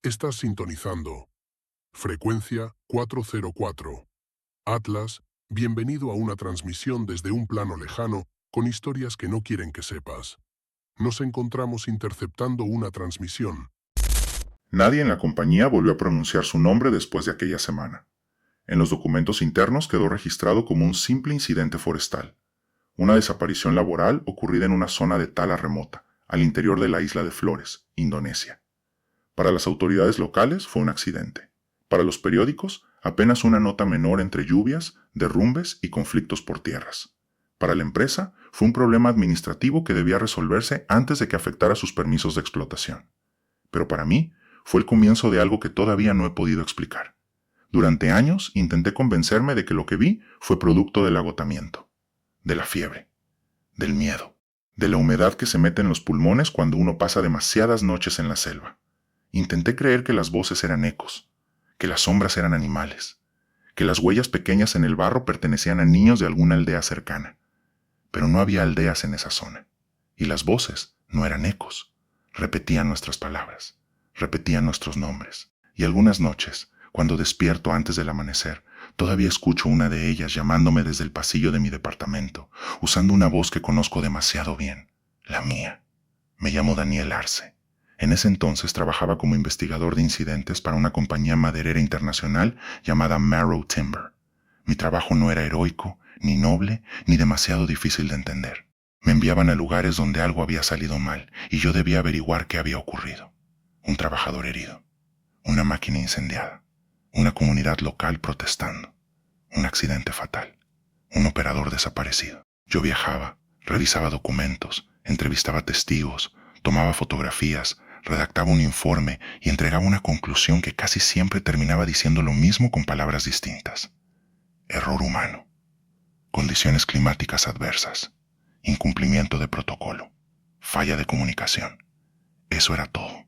Estás sintonizando. Frecuencia 404. Atlas, bienvenido a una transmisión desde un plano lejano con historias que no quieren que sepas. Nos encontramos interceptando una transmisión. Nadie en la compañía volvió a pronunciar su nombre después de aquella semana. En los documentos internos quedó registrado como un simple incidente forestal, una desaparición laboral ocurrida en una zona de tala remota, al interior de la isla de Flores, Indonesia. Para las autoridades locales fue un accidente. Para los periódicos, apenas una nota menor entre lluvias, derrumbes y conflictos por tierras. Para la empresa, fue un problema administrativo que debía resolverse antes de que afectara sus permisos de explotación. Pero para mí, fue el comienzo de algo que todavía no he podido explicar. Durante años intenté convencerme de que lo que vi fue producto del agotamiento, de la fiebre, del miedo, de la humedad que se mete en los pulmones cuando uno pasa demasiadas noches en la selva. Intenté creer que las voces eran ecos, que las sombras eran animales, que las huellas pequeñas en el barro pertenecían a niños de alguna aldea cercana. Pero no había aldeas en esa zona, y las voces no eran ecos, repetían nuestras palabras, repetían nuestros nombres, y algunas noches, cuando despierto antes del amanecer, todavía escucho una de ellas llamándome desde el pasillo de mi departamento, usando una voz que conozco demasiado bien, la mía. Me llamo Daniel Arce. En ese entonces trabajaba como investigador de incidentes para una compañía maderera internacional llamada Marrow Timber. Mi trabajo no era heroico, ni noble, ni demasiado difícil de entender. Me enviaban a lugares donde algo había salido mal y yo debía averiguar qué había ocurrido. Un trabajador herido, una máquina incendiada, una comunidad local protestando, un accidente fatal, un operador desaparecido. Yo viajaba, revisaba documentos, entrevistaba testigos, tomaba fotografías, redactaba un informe y entregaba una conclusión que casi siempre terminaba diciendo lo mismo con palabras distintas. Error humano, condiciones climáticas adversas, incumplimiento de protocolo, falla de comunicación. Eso era todo.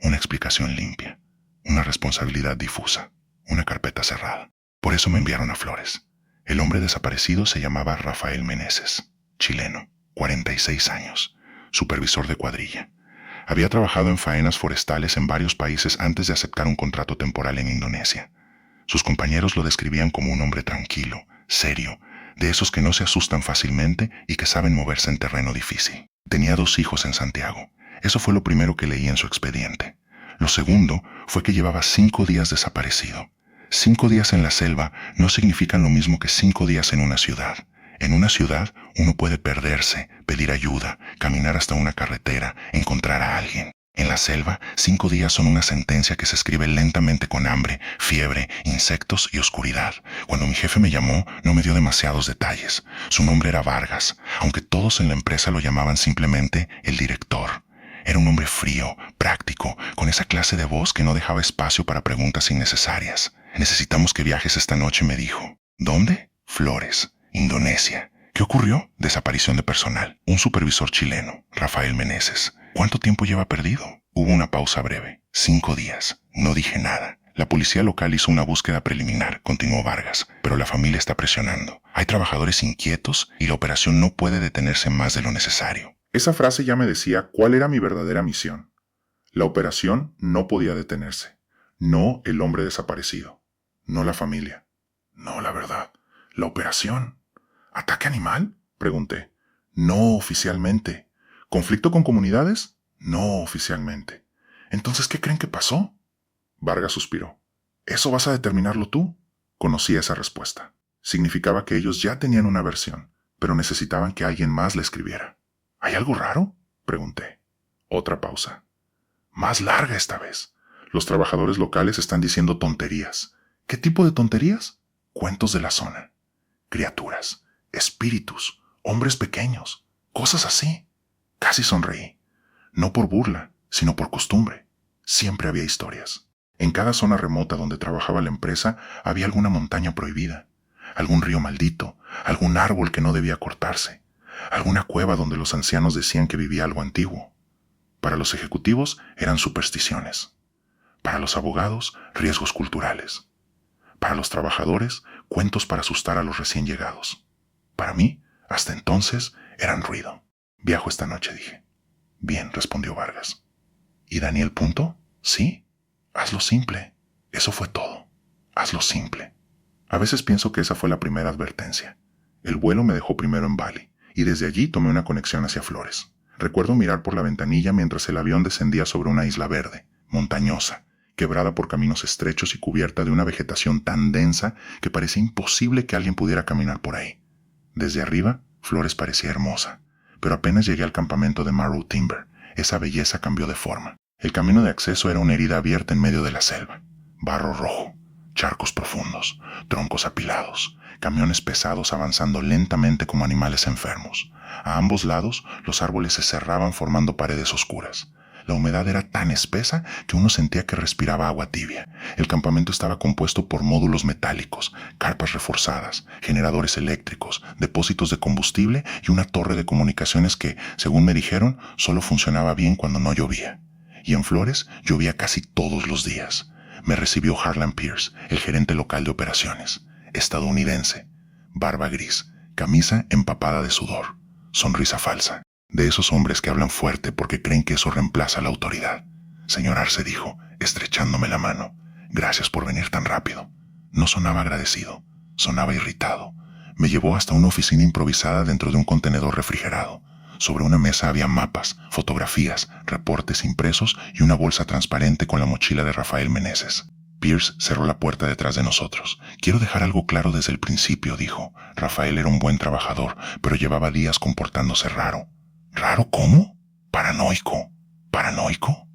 Una explicación limpia, una responsabilidad difusa, una carpeta cerrada. Por eso me enviaron a Flores. El hombre desaparecido se llamaba Rafael Meneses, chileno, 46 años, supervisor de cuadrilla. Había trabajado en faenas forestales en varios países antes de aceptar un contrato temporal en Indonesia. Sus compañeros lo describían como un hombre tranquilo, serio, de esos que no se asustan fácilmente y que saben moverse en terreno difícil. Tenía 2 hijos en Santiago. Eso fue lo primero que leí en su expediente. Lo segundo fue que llevaba 5 días desaparecido. 5 días en la selva no significan lo mismo que 5 días en una ciudad. En una ciudad uno puede perderse, pedir ayuda, caminar hasta una carretera, encontrar a alguien. En la selva, 5 días son una sentencia que se escribe lentamente con hambre, fiebre, insectos y oscuridad. Cuando mi jefe me llamó, no me dio demasiados detalles. Su nombre era Vargas, aunque todos en la empresa lo llamaban simplemente el director. Era un hombre frío, práctico, con esa clase de voz que no dejaba espacio para preguntas innecesarias. Necesitamos que viajes esta noche, me dijo. ¿Dónde? Flores, Indonesia. ¿Qué ocurrió? Desaparición de personal. Un supervisor chileno, Rafael Meneses. ¿Cuánto tiempo lleva perdido? Hubo una pausa breve. 5 días. No dije nada. La policía local hizo una búsqueda preliminar, continuó Vargas, pero la familia está presionando. Hay trabajadores inquietos y la operación no puede detenerse más de lo necesario. Esa frase ya me decía cuál era mi verdadera misión. La operación no podía detenerse. No el hombre desaparecido. No la familia. No la verdad. La operación. ¿Ataque animal? Pregunté. No oficialmente. ¿Conflicto con comunidades? No oficialmente. Entonces, ¿qué creen que pasó? Vargas suspiró. ¿Eso vas a determinarlo tú? Conocía esa respuesta. Significaba que ellos ya tenían una versión, pero necesitaban que alguien más la escribiera. ¿Hay algo raro? Pregunté. Otra pausa. Más larga esta vez. Los trabajadores locales están diciendo tonterías. ¿Qué tipo de tonterías? Cuentos de la zona. Criaturas, espíritus, hombres pequeños, cosas así. Casi sonreí. No por burla, sino por costumbre. Siempre había historias. En cada zona remota donde trabajaba la empresa había alguna montaña prohibida, algún río maldito, algún árbol que no debía cortarse, alguna cueva donde los ancianos decían que vivía algo antiguo. Para los ejecutivos eran supersticiones. Para los abogados, riesgos culturales. Para los trabajadores, cuentos para asustar a los recién llegados. Para mí, hasta entonces, eran ruido. Viajo esta noche, dije. Bien, respondió Vargas. ¿Y Daniel Punto? Sí. Hazlo simple. Eso fue todo. Hazlo simple. A veces pienso que esa fue la primera advertencia. El vuelo me dejó primero en Bali, y desde allí tomé una conexión hacia Flores. Recuerdo mirar por la ventanilla mientras el avión descendía sobre una isla verde, montañosa, quebrada por caminos estrechos y cubierta de una vegetación tan densa que parecía imposible que alguien pudiera caminar por ahí. Desde arriba, Flores parecía hermosa, pero apenas llegué al campamento de Marrow Timber, esa belleza cambió de forma. El camino de acceso era una herida abierta en medio de la selva. Barro rojo, charcos profundos, troncos apilados, camiones pesados avanzando lentamente como animales enfermos. A ambos lados, los árboles se cerraban formando paredes oscuras. La humedad era tan espesa que uno sentía que respiraba agua tibia. El campamento estaba compuesto por módulos metálicos, carpas reforzadas, generadores eléctricos, depósitos de combustible y una torre de comunicaciones que, según me dijeron, solo funcionaba bien cuando no llovía. Y en Flores llovía casi todos los días. Me recibió Harlan Pierce, el gerente local de operaciones, estadounidense, barba gris, camisa empapada de sudor, sonrisa falsa. De esos hombres que hablan fuerte porque creen que eso reemplaza la autoridad. Señor Arce, dijo, estrechándome la mano, gracias por venir tan rápido. No sonaba agradecido, sonaba irritado. Me llevó hasta una oficina improvisada dentro de un contenedor refrigerado. Sobre una mesa había mapas, fotografías, reportes impresos y una bolsa transparente con la mochila de Rafael Meneses. Pierce cerró la puerta detrás de nosotros. Quiero dejar algo claro desde el principio, dijo. Rafael era un buen trabajador, pero llevaba días comportándose raro. ¿Raro cómo? ¿Paranoico? ¿Paranoico?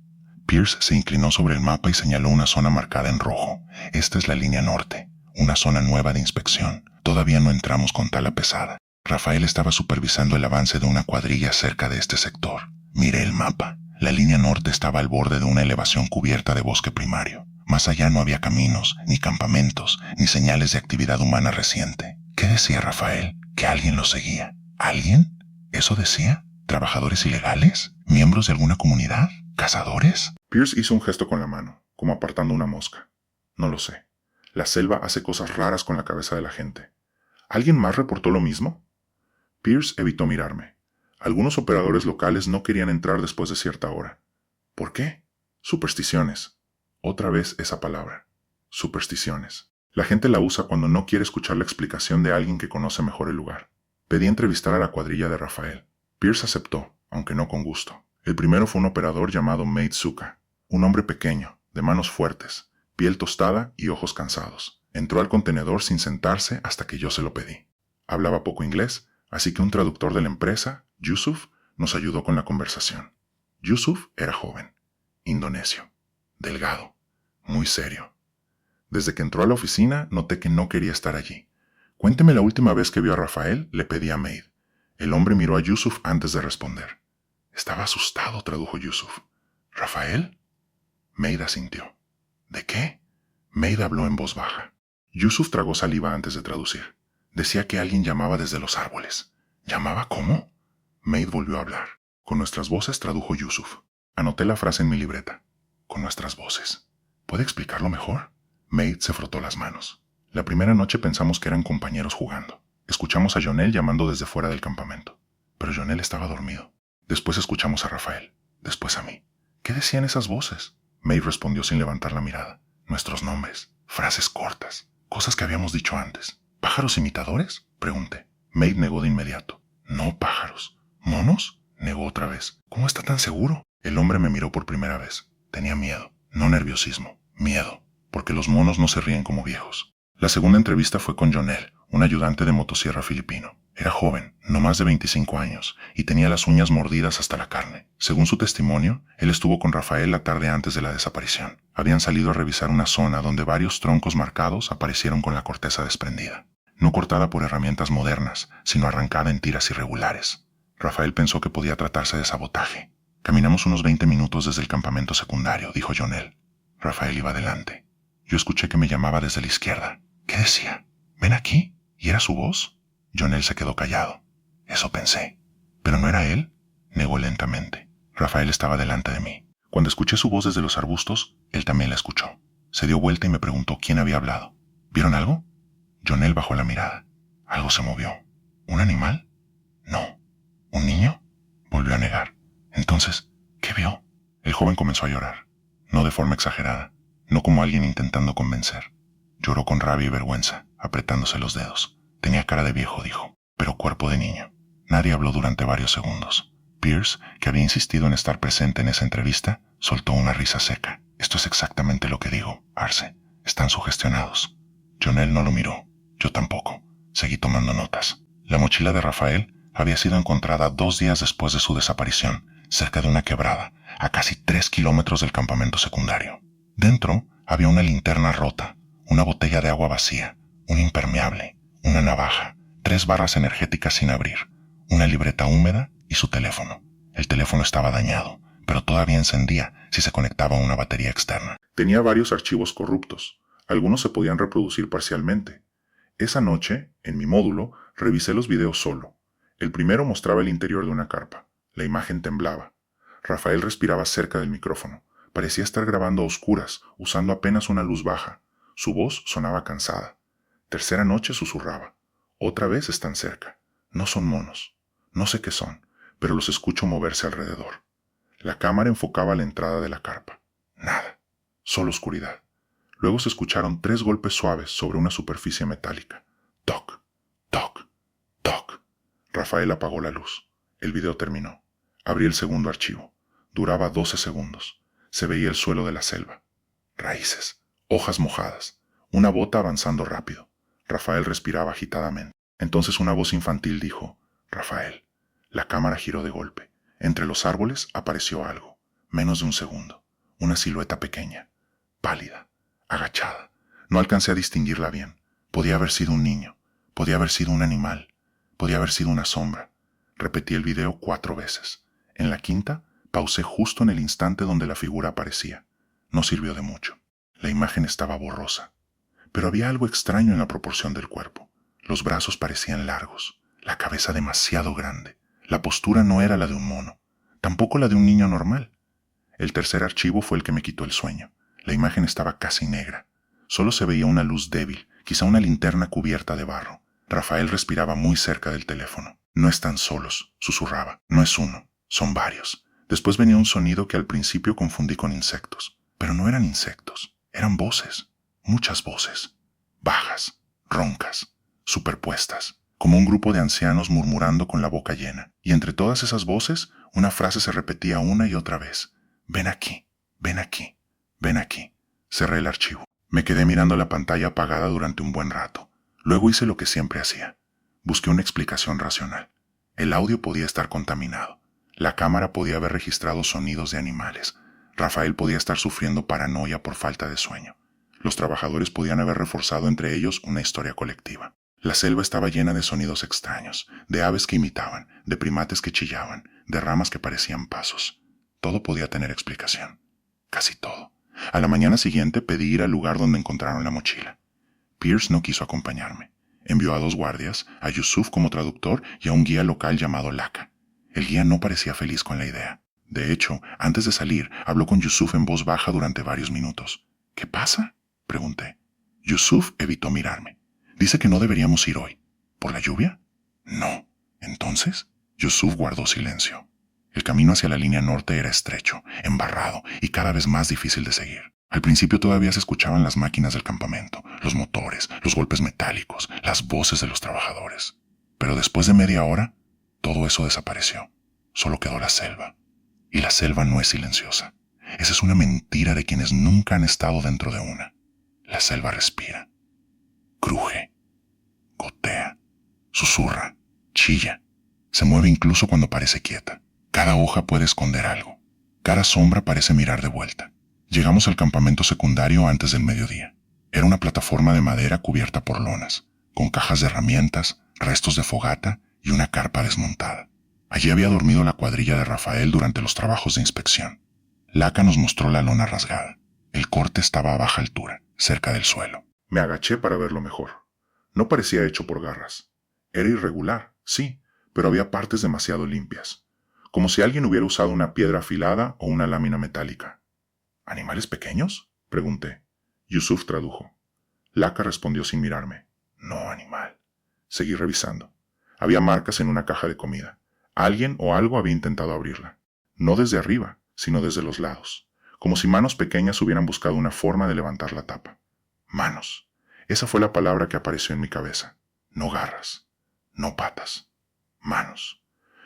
Pierce se inclinó sobre el mapa y señaló una zona marcada en rojo. Esta es la línea norte, una zona nueva de inspección. Todavía no entramos con tala pesada. Rafael estaba supervisando el avance de una cuadrilla cerca de este sector. Miré el mapa. La línea norte estaba al borde de una elevación cubierta de bosque primario. Más allá no había caminos, ni campamentos, ni señales de actividad humana reciente. ¿Qué decía Rafael? ¿Que alguien lo seguía? ¿Alguien? ¿Eso decía? ¿Trabajadores ilegales? ¿Miembros de alguna comunidad? ¿Cazadores? Pierce hizo un gesto con la mano, como apartando una mosca. No lo sé. La selva hace cosas raras con la cabeza de la gente. ¿Alguien más reportó lo mismo? Pierce evitó mirarme. Algunos operadores locales no querían entrar después de cierta hora. ¿Por qué? Supersticiones. Otra vez esa palabra. Supersticiones. La gente la usa cuando no quiere escuchar la explicación de alguien que conoce mejor el lugar. Pedí entrevistar a la cuadrilla de Rafael. Pierce aceptó, aunque no con gusto. El primero fue un operador llamado Made Zuka, un hombre pequeño, de manos fuertes, piel tostada y ojos cansados. Entró al contenedor sin sentarse hasta que yo se lo pedí. Hablaba poco inglés, así que un traductor de la empresa, Yusuf, nos ayudó con la conversación. Yusuf era joven, indonesio, delgado, muy serio. Desde que entró a la oficina noté que no quería estar allí. Cuénteme la última vez que vio a Rafael, le pedí a Made. El hombre miró a Yusuf antes de responder. Estaba asustado, tradujo Yusuf. ¿Rafael? Made asintió. ¿De qué? Made habló en voz baja. Yusuf tragó saliva antes de traducir. Decía que alguien llamaba desde los árboles. ¿Llamaba cómo? Made volvió a hablar. Con nuestras voces, tradujo Yusuf. Anoté la frase en mi libreta. Con nuestras voces. ¿Puede explicarlo mejor? Made se frotó las manos. La primera noche pensamos que eran compañeros jugando. Escuchamos a Jonel llamando desde fuera del campamento. Pero Jonel estaba dormido. Después escuchamos a Rafael. Después a mí. ¿Qué decían esas voces? Made respondió sin levantar la mirada. Nuestros nombres. Frases cortas. Cosas que habíamos dicho antes. ¿Pájaros imitadores? Pregunté. Made negó de inmediato. No pájaros. ¿Monos? Negó otra vez. ¿Cómo está tan seguro? El hombre me miró por primera vez. Tenía miedo. No nerviosismo. Miedo. Porque los monos no se ríen como viejos. La segunda entrevista fue con Jonel, un ayudante de motosierra filipino. Era joven, no más de 25 años, y tenía las uñas mordidas hasta la carne. Según su testimonio, él estuvo con Rafael la tarde antes de la desaparición. Habían salido a revisar una zona donde varios troncos marcados aparecieron con la corteza desprendida. No cortada por herramientas modernas, sino arrancada en tiras irregulares. Rafael pensó que podía tratarse de sabotaje. Caminamos unos 20 minutos desde el campamento secundario, dijo Jonel. Rafael iba adelante. Yo escuché que me llamaba desde la izquierda. ¿Qué decía? ¿Ven aquí? ¿Y era su voz? Jonel se quedó callado. Eso pensé. ¿Pero no era él? Negó lentamente. Rafael estaba delante de mí. Cuando escuché su voz desde los arbustos, él también la escuchó. Se dio vuelta y me preguntó quién había hablado. ¿Vieron algo? Jonel bajó la mirada. Algo se movió. ¿Un animal? No. ¿Un niño? Volvió a negar. Entonces, ¿qué vio? El joven comenzó a llorar. No de forma exagerada. no como alguien intentando convencer. Lloró con rabia y vergüenza, apretándose los dedos. Tenía cara de viejo, dijo, pero cuerpo de niño. Nadie habló durante varios segundos. Pierce, que había insistido en estar presente en esa entrevista, soltó una risa seca. Esto es exactamente lo que digo, Arce. Están sugestionados. Jonelle no lo miró. Yo tampoco. Seguí tomando notas. La mochila de Rafael había sido encontrada 2 días después de su desaparición, cerca de una quebrada, a casi 3 kilómetros del campamento secundario. Dentro había una linterna rota, una botella de agua vacía, un impermeable, una navaja, 3 barras energéticas sin abrir, una libreta húmeda y su teléfono. El teléfono estaba dañado, pero todavía encendía si se conectaba a una batería externa. Tenía varios archivos corruptos. Algunos se podían reproducir parcialmente. Esa noche, en mi módulo, revisé los videos solo. El primero mostraba el interior de una carpa. La imagen temblaba. Rafael respiraba cerca del micrófono. Parecía estar grabando a oscuras, usando apenas una luz baja. Su voz sonaba cansada. Tercera noche susurraba. Otra vez están cerca. No son monos. No sé qué son, pero los escucho moverse alrededor. La cámara enfocaba la entrada de la carpa. Nada. Solo oscuridad. Luego se escucharon 3 golpes suaves sobre una superficie metálica. Toc, toc, toc. Rafael apagó la luz. El video terminó. Abrí el segundo archivo. Duraba 12 segundos. Se veía el suelo de la selva. Raíces, hojas mojadas, una bota avanzando rápido. Rafael respiraba agitadamente. Entonces una voz infantil dijo, Rafael. La cámara giró de golpe. Entre los árboles apareció algo. Menos de un segundo. Una silueta pequeña, pálida, agachada. No alcancé a distinguirla bien. Podía haber sido un niño. Podía haber sido un animal. Podía haber sido una sombra. Repetí el video 4 veces. En la quinta, pausé justo en el instante donde la figura aparecía. No sirvió de mucho. La imagen estaba borrosa. Pero había algo extraño en la proporción del cuerpo. Los brazos parecían largos, la cabeza demasiado grande. La postura no era la de un mono, tampoco la de un niño normal. El tercer archivo fue el que me quitó el sueño. La imagen estaba casi negra. Solo se veía una luz débil, quizá una linterna cubierta de barro. Rafael respiraba muy cerca del teléfono. No están solos, susurraba. No es uno, son varios. Después venía un sonido que al principio confundí con insectos. Pero no eran insectos, eran voces. Muchas voces. Bajas, roncas, superpuestas. Como un grupo de ancianos murmurando con la boca llena. Y entre todas esas voces, una frase se repetía una y otra vez. Ven aquí, ven aquí, ven aquí. Cerré el archivo. Me quedé mirando la pantalla apagada durante un buen rato. Luego hice lo que siempre hacía. Busqué una explicación racional. El audio podía estar contaminado. La cámara podía haber registrado sonidos de animales. Rafael podía estar sufriendo paranoia por falta de sueño. Los trabajadores podían haber reforzado entre ellos una historia colectiva. La selva estaba llena de sonidos extraños, de aves que imitaban, de primates que chillaban, de ramas que parecían pasos. Todo podía tener explicación. Casi todo. A la mañana siguiente pedí ir al lugar donde encontraron la mochila. Pierce no quiso acompañarme. Envió a 2 guardias, a Yusuf como traductor y a un guía local llamado Laka. El guía no parecía feliz con la idea. De hecho, antes de salir, habló con Yusuf en voz baja durante varios minutos. ¿Qué pasa?, pregunté. Yusuf evitó mirarme. Dice que no deberíamos ir hoy. ¿Por la lluvia? No. ¿Entonces? Yusuf guardó silencio. El camino hacia la línea norte era estrecho, embarrado y cada vez más difícil de seguir. Al principio todavía se escuchaban las máquinas del campamento, los motores, los golpes metálicos, las voces de los trabajadores. Pero después de media hora, todo eso desapareció. Solo quedó la selva. Y la selva no es silenciosa. Esa es una mentira de quienes nunca han estado dentro de una. La selva respira. Cruje. Gotea. Susurra. Chilla. Se mueve incluso cuando parece quieta. Cada hoja puede esconder algo. Cada sombra parece mirar de vuelta. Llegamos al campamento secundario antes del mediodía. Era una plataforma de madera cubierta por lonas, con cajas de herramientas, restos de fogata y una carpa desmontada. Allí había dormido la cuadrilla de Rafael durante los trabajos de inspección. Laka nos mostró la lona rasgada. El corte estaba a baja altura, cerca del suelo. Me agaché para verlo mejor. No parecía hecho por garras. Era irregular, sí, pero había partes demasiado limpias. Como si alguien hubiera usado una piedra afilada o una lámina metálica. ¿Animales pequeños?, pregunté. Yusuf tradujo. Laka respondió sin mirarme. No, animal. Seguí revisando. Había marcas en una caja de comida. Alguien o algo había intentado abrirla. No desde arriba, sino desde los lados. como si manos pequeñas hubieran buscado una forma de levantar la tapa. Manos. Esa fue la palabra que apareció en mi cabeza. No garras, no patas, manos.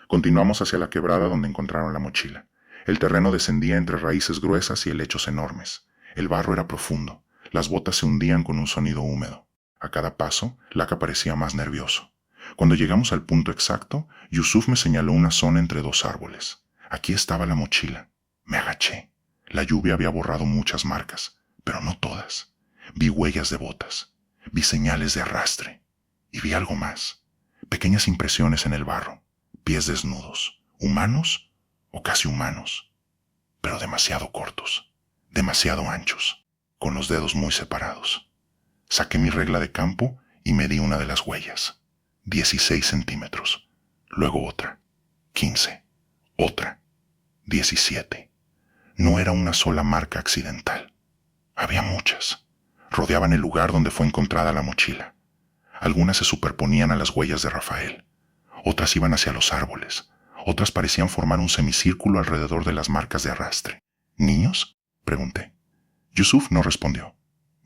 Continuamos hacia la quebrada donde encontraron la mochila. El terreno descendía entre raíces gruesas y helechos enormes. El barro era profundo. Las botas se hundían con un sonido húmedo. A cada paso, Laka parecía más nervioso. Cuando llegamos al punto exacto, Yusuf me señaló una zona entre dos árboles. Aquí estaba la mochila. Me agaché. La lluvia había borrado muchas marcas, pero no todas. Vi huellas de botas. Vi señales de arrastre. Y vi algo más. Pequeñas impresiones en el barro. Pies desnudos. ¿Humanos o casi humanos? Pero demasiado cortos. Demasiado anchos. Con los dedos muy separados. Saqué mi regla de campo y medí una de las huellas. 16 centímetros. Luego otra. 15. Otra. 17. No era una sola marca accidental. Había muchas. Rodeaban el lugar donde fue encontrada la mochila. Algunas se superponían a las huellas de Rafael. Otras iban hacia los árboles. Otras parecían formar un semicírculo alrededor de las marcas de arrastre. ¿Niños?, pregunté. Yusuf no respondió.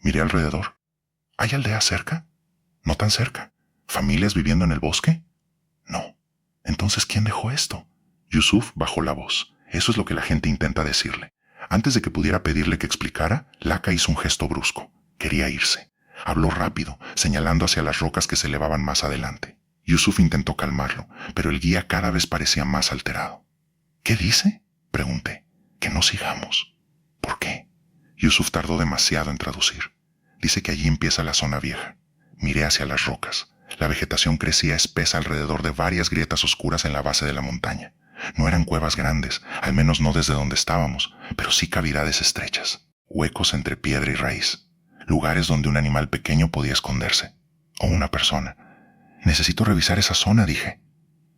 Miré alrededor. ¿Hay aldeas cerca? No tan cerca. ¿Familias viviendo en el bosque? No. Entonces, ¿quién dejó esto? Yusuf bajó la voz. Eso es lo que la gente intenta decirle. Antes de que pudiera pedirle que explicara, Laka hizo un gesto brusco. Quería irse. Habló rápido, señalando hacia las rocas que se elevaban más adelante. Yusuf intentó calmarlo, pero el guía cada vez parecía más alterado. ¿Qué dice?, pregunté. Que no sigamos. ¿Por qué? Yusuf tardó demasiado en traducir. Dice que allí empieza la zona vieja. Miré hacia las rocas. La vegetación crecía espesa alrededor de varias grietas oscuras en la base de la montaña. No eran cuevas grandes, al menos no desde donde estábamos, pero sí cavidades estrechas, huecos entre piedra y raíz, lugares donde un animal pequeño podía esconderse, o una persona. Necesito revisar esa zona, dije.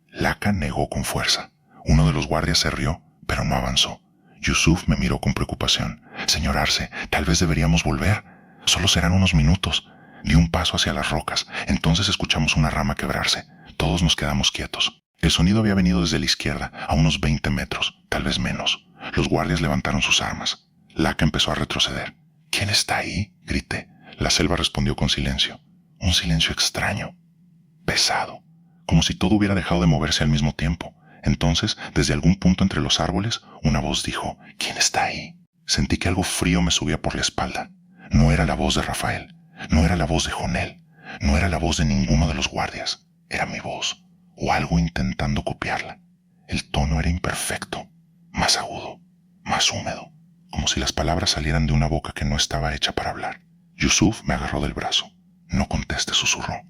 Laka negó con fuerza. Uno de los guardias se rió, pero no avanzó. Yusuf me miró con preocupación. Señor Arce, tal vez deberíamos volver. Solo serán unos minutos. Di un paso hacia las rocas. Entonces escuchamos una rama quebrarse. Todos nos quedamos quietos. El sonido había venido desde la izquierda, a unos 20 metros, tal vez menos. Los guardias levantaron sus armas. Laka empezó a retroceder. ¿Quién está ahí?, grité. La selva respondió con silencio. Un silencio extraño. Pesado. Como si todo hubiera dejado de moverse al mismo tiempo. Entonces, desde algún punto entre los árboles, una voz dijo, ¿quién está ahí? Sentí que algo frío me subía por la espalda. No era la voz de Rafael. No era la voz de Jonel. No era la voz de ninguno de los guardias. Era mi voz. O algo intentando copiarla. El tono era imperfecto. Más agudo. Más húmedo. Como si las palabras salieran de una boca que no estaba hecha para hablar. Yusuf me agarró del brazo. No conteste, susurró.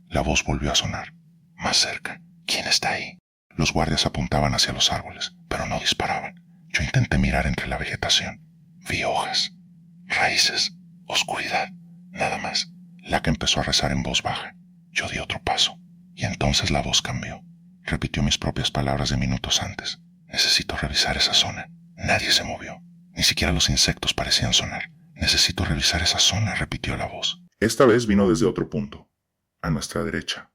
La voz volvió a sonar. Más cerca. ¿Quién está ahí? Los guardias apuntaban hacia los árboles, pero no disparaban. Yo intenté mirar entre la vegetación. Vi hojas, raíces, oscuridad, nada más. Laka empezó a rezar en voz baja. Yo di otro paso, y entonces la voz cambió. Repitió mis propias palabras de minutos antes. Necesito revisar esa zona. Nadie se movió. Ni siquiera los insectos parecían sonar. Necesito revisar esa zona, repitió la voz. Esta vez vino desde otro punto, a nuestra derecha.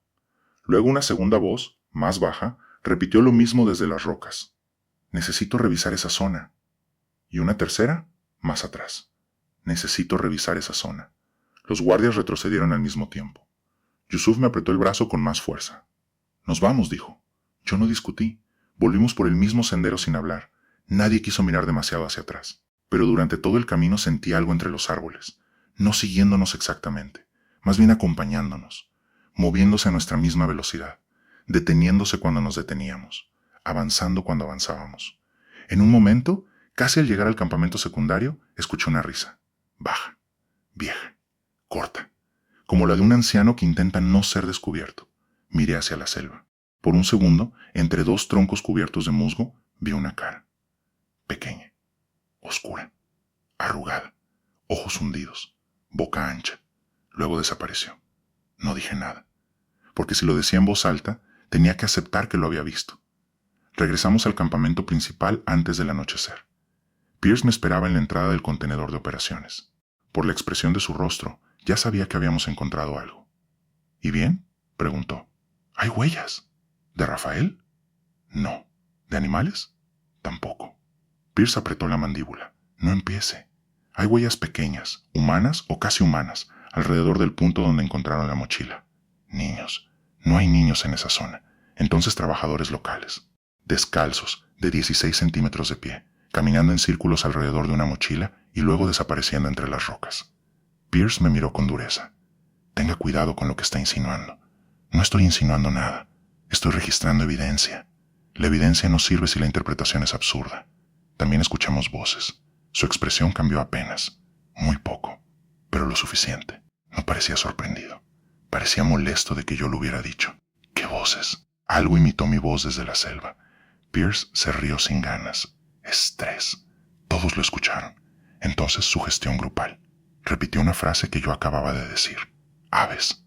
Luego una segunda voz, más baja, repitió lo mismo desde las rocas. Necesito revisar esa zona. Y una tercera, más atrás. Necesito revisar esa zona. Los guardias retrocedieron al mismo tiempo. Yusuf me apretó el brazo con más fuerza. Nos vamos, dijo. Yo no discutí. Volvimos por el mismo sendero sin hablar. Nadie quiso mirar demasiado hacia atrás. Pero durante todo el camino sentí algo entre los árboles. No siguiéndonos exactamente, más bien acompañándonos, moviéndose a nuestra misma velocidad, deteniéndose cuando nos deteníamos, avanzando cuando avanzábamos. En un momento, casi al llegar al campamento secundario, escuché una risa. Baja, vieja, corta, como la de un anciano que intenta no ser descubierto. Miré hacia la selva. Por un segundo, entre dos troncos cubiertos de musgo, vi una cara. Pequeña, oscura, arrugada, ojos hundidos, boca ancha. Luego desapareció. No dije nada, porque si lo decía en voz alta, tenía que aceptar que lo había visto. Regresamos al campamento principal antes del anochecer. Pierce me esperaba en la entrada del contenedor de operaciones. Por la expresión de su rostro, ya sabía que habíamos encontrado algo. ¿Y bien?, preguntó. ¿Hay huellas? ¿De Rafael? No. ¿De animales? Tampoco. Pierce apretó la mandíbula. No empiece. Hay huellas pequeñas, humanas o casi humanas, alrededor del punto donde encontraron la mochila. Niños. No hay niños en esa zona. Entonces trabajadores locales. Descalzos, de 16 centímetros de pie, caminando en círculos alrededor de una mochila y luego desapareciendo entre las rocas. Pierce me miró con dureza. Tenga cuidado con lo que está insinuando. No estoy insinuando nada. Estoy registrando evidencia. La evidencia no sirve si la interpretación es absurda. También escuchamos voces. Su expresión cambió apenas. Muy poco, pero lo suficiente. No parecía sorprendido. Parecía molesto de que yo lo hubiera dicho. ¿Qué voces? Algo imitó mi voz desde la selva. Pierce se rió sin ganas. Estrés. Todos lo escucharon. Entonces sugestión grupal. Repitió una frase que yo acababa de decir. Aves.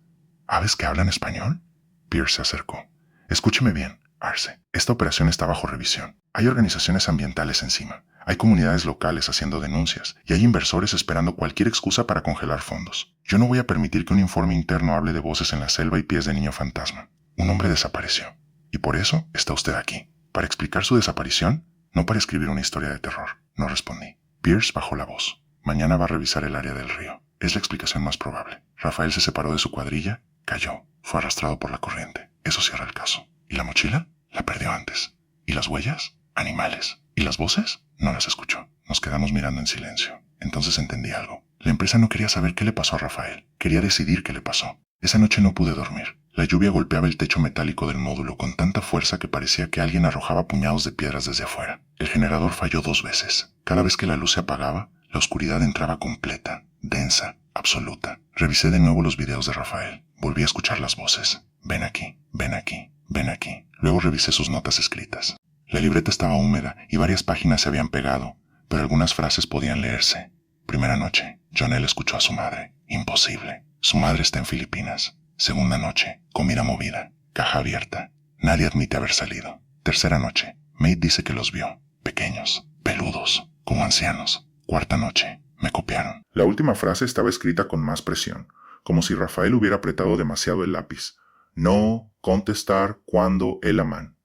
¿Aves que hablan español? Pierce se acercó. Escúcheme bien, Arce. Esta operación está bajo revisión. Hay organizaciones ambientales encima. Hay comunidades locales haciendo denuncias y hay inversores esperando cualquier excusa para congelar fondos. Yo no voy a permitir que un informe interno hable de voces en la selva y pies de niño fantasma. Un hombre desapareció. Y por eso está usted aquí. ¿Para explicar su desaparición? No para escribir una historia de terror. No respondí. Pierce bajó la voz. Mañana va a revisar el área del río. Es la explicación más probable. Rafael se separó de su cuadrilla, cayó, fue arrastrado por la corriente. Eso cierra el caso. ¿Y la mochila? La perdió antes. ¿Y las huellas? Animales. ¿Y las voces? No las escuchó. Nos quedamos mirando en silencio. Entonces entendí algo. La empresa no quería saber qué le pasó a Rafael. Quería decidir qué le pasó. Esa noche no pude dormir. La lluvia golpeaba el techo metálico del módulo con tanta fuerza que parecía que alguien arrojaba puñados de piedras desde afuera. El generador falló 2 veces. Cada vez que la luz se apagaba, la oscuridad entraba completa, densa, absoluta. Revisé de nuevo los videos de Rafael. Volví a escuchar las voces. Ven aquí, ven aquí, ven aquí. Luego revisé sus notas escritas. La libreta estaba húmeda y varias páginas se habían pegado, pero algunas frases podían leerse. Primera noche, Jonel escuchó a su madre. Imposible. Su madre está en Filipinas. Segunda noche, comida movida, caja abierta. Nadie admite haber salido. Tercera noche, Maid dice que los vio. Pequeños, peludos, como ancianos. Cuarta noche, me copiaron. La última frase estaba escrita con más presión, como si Rafael hubiera apretado demasiado el lápiz. No contestar cuando el aman.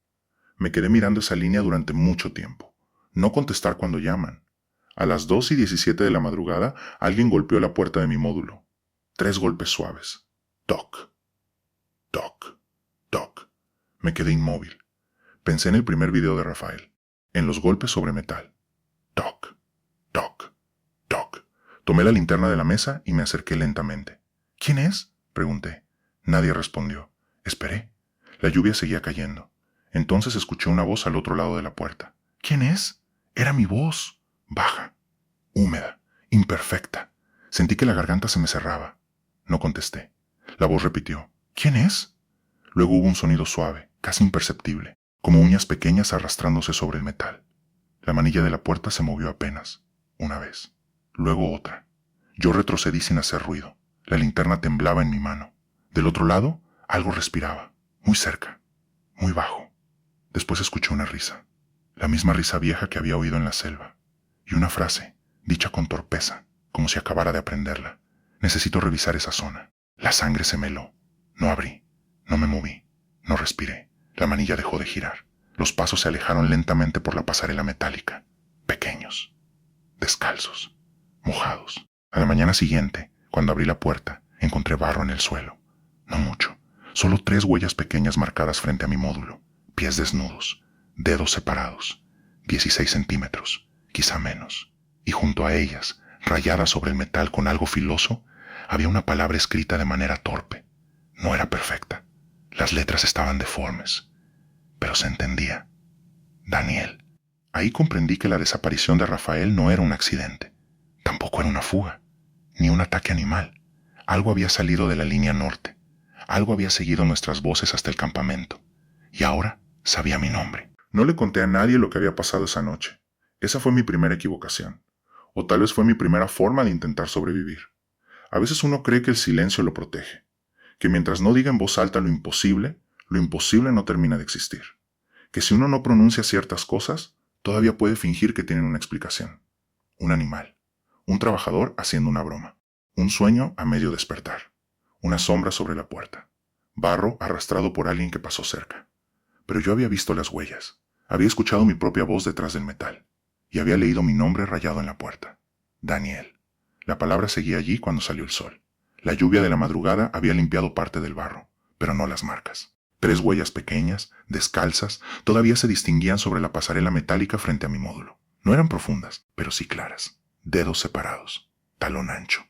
Me quedé mirando esa línea durante mucho tiempo. No contestar cuando llaman. A las 2:17 de la madrugada, alguien golpeó la puerta de mi módulo. 3 golpes suaves. Toc, toc, toc. Me quedé inmóvil. Pensé en el primer video de Rafael, en los golpes sobre metal. Toc, toc, toc. Tomé la linterna de la mesa y me acerqué lentamente. ¿Quién es?, pregunté. Nadie respondió. Esperé. La lluvia seguía cayendo. Entonces escuché una voz al otro lado de la puerta. ¿Quién es? Era mi voz. Baja, húmeda, imperfecta. Sentí que la garganta se me cerraba. No contesté. La voz repitió. ¿Quién es? Luego hubo un sonido suave, casi imperceptible, como uñas pequeñas arrastrándose sobre el metal. La manilla de la puerta se movió apenas, una vez, luego otra. Yo retrocedí sin hacer ruido. La linterna temblaba en mi mano. Del otro lado, algo respiraba, muy cerca, muy bajo. Después escuché una risa, la misma risa vieja que había oído en la selva, y una frase, dicha con torpeza, como si acabara de aprenderla. Necesito revisar esa zona. La sangre se me heló. No abrí, no me moví, no respiré. La manilla dejó de girar. Los pasos se alejaron lentamente por la pasarela metálica. Pequeños, descalzos, mojados. A la mañana siguiente, cuando abrí la puerta, encontré barro en el suelo. No mucho, solo 3 huellas pequeñas marcadas frente a mi módulo. Pies desnudos, dedos separados, 16 centímetros, quizá menos. Y junto a ellas, rayada sobre el metal con algo filoso, había una palabra escrita de manera torpe. No era perfecta. Las letras estaban deformes, pero se entendía. Daniel. Ahí comprendí que la desaparición de Rafael no era un accidente. Tampoco era una fuga, ni un ataque animal. Algo había salido de la línea norte. Algo había seguido nuestras voces hasta el campamento. Y ahora sabía mi nombre. No le conté a nadie lo que había pasado esa noche. Esa fue mi primera equivocación. O tal vez fue mi primera forma de intentar sobrevivir. A veces uno cree que el silencio lo protege, que mientras no diga en voz alta lo imposible no termina de existir, que si uno no pronuncia ciertas cosas, todavía puede fingir que tienen una explicación. Un animal, un trabajador haciendo una broma, un sueño a medio despertar, una sombra sobre la puerta, barro arrastrado por alguien que pasó cerca. Pero yo había visto las huellas, había escuchado mi propia voz detrás del metal, y había leído mi nombre rayado en la puerta. Daniel. La palabra seguía allí cuando salió el sol. La lluvia de la madrugada había limpiado parte del barro, pero no las marcas. 3 huellas pequeñas, descalzas, todavía se distinguían sobre la pasarela metálica frente a mi módulo. No eran profundas, pero sí claras. Dedos separados. Talón ancho.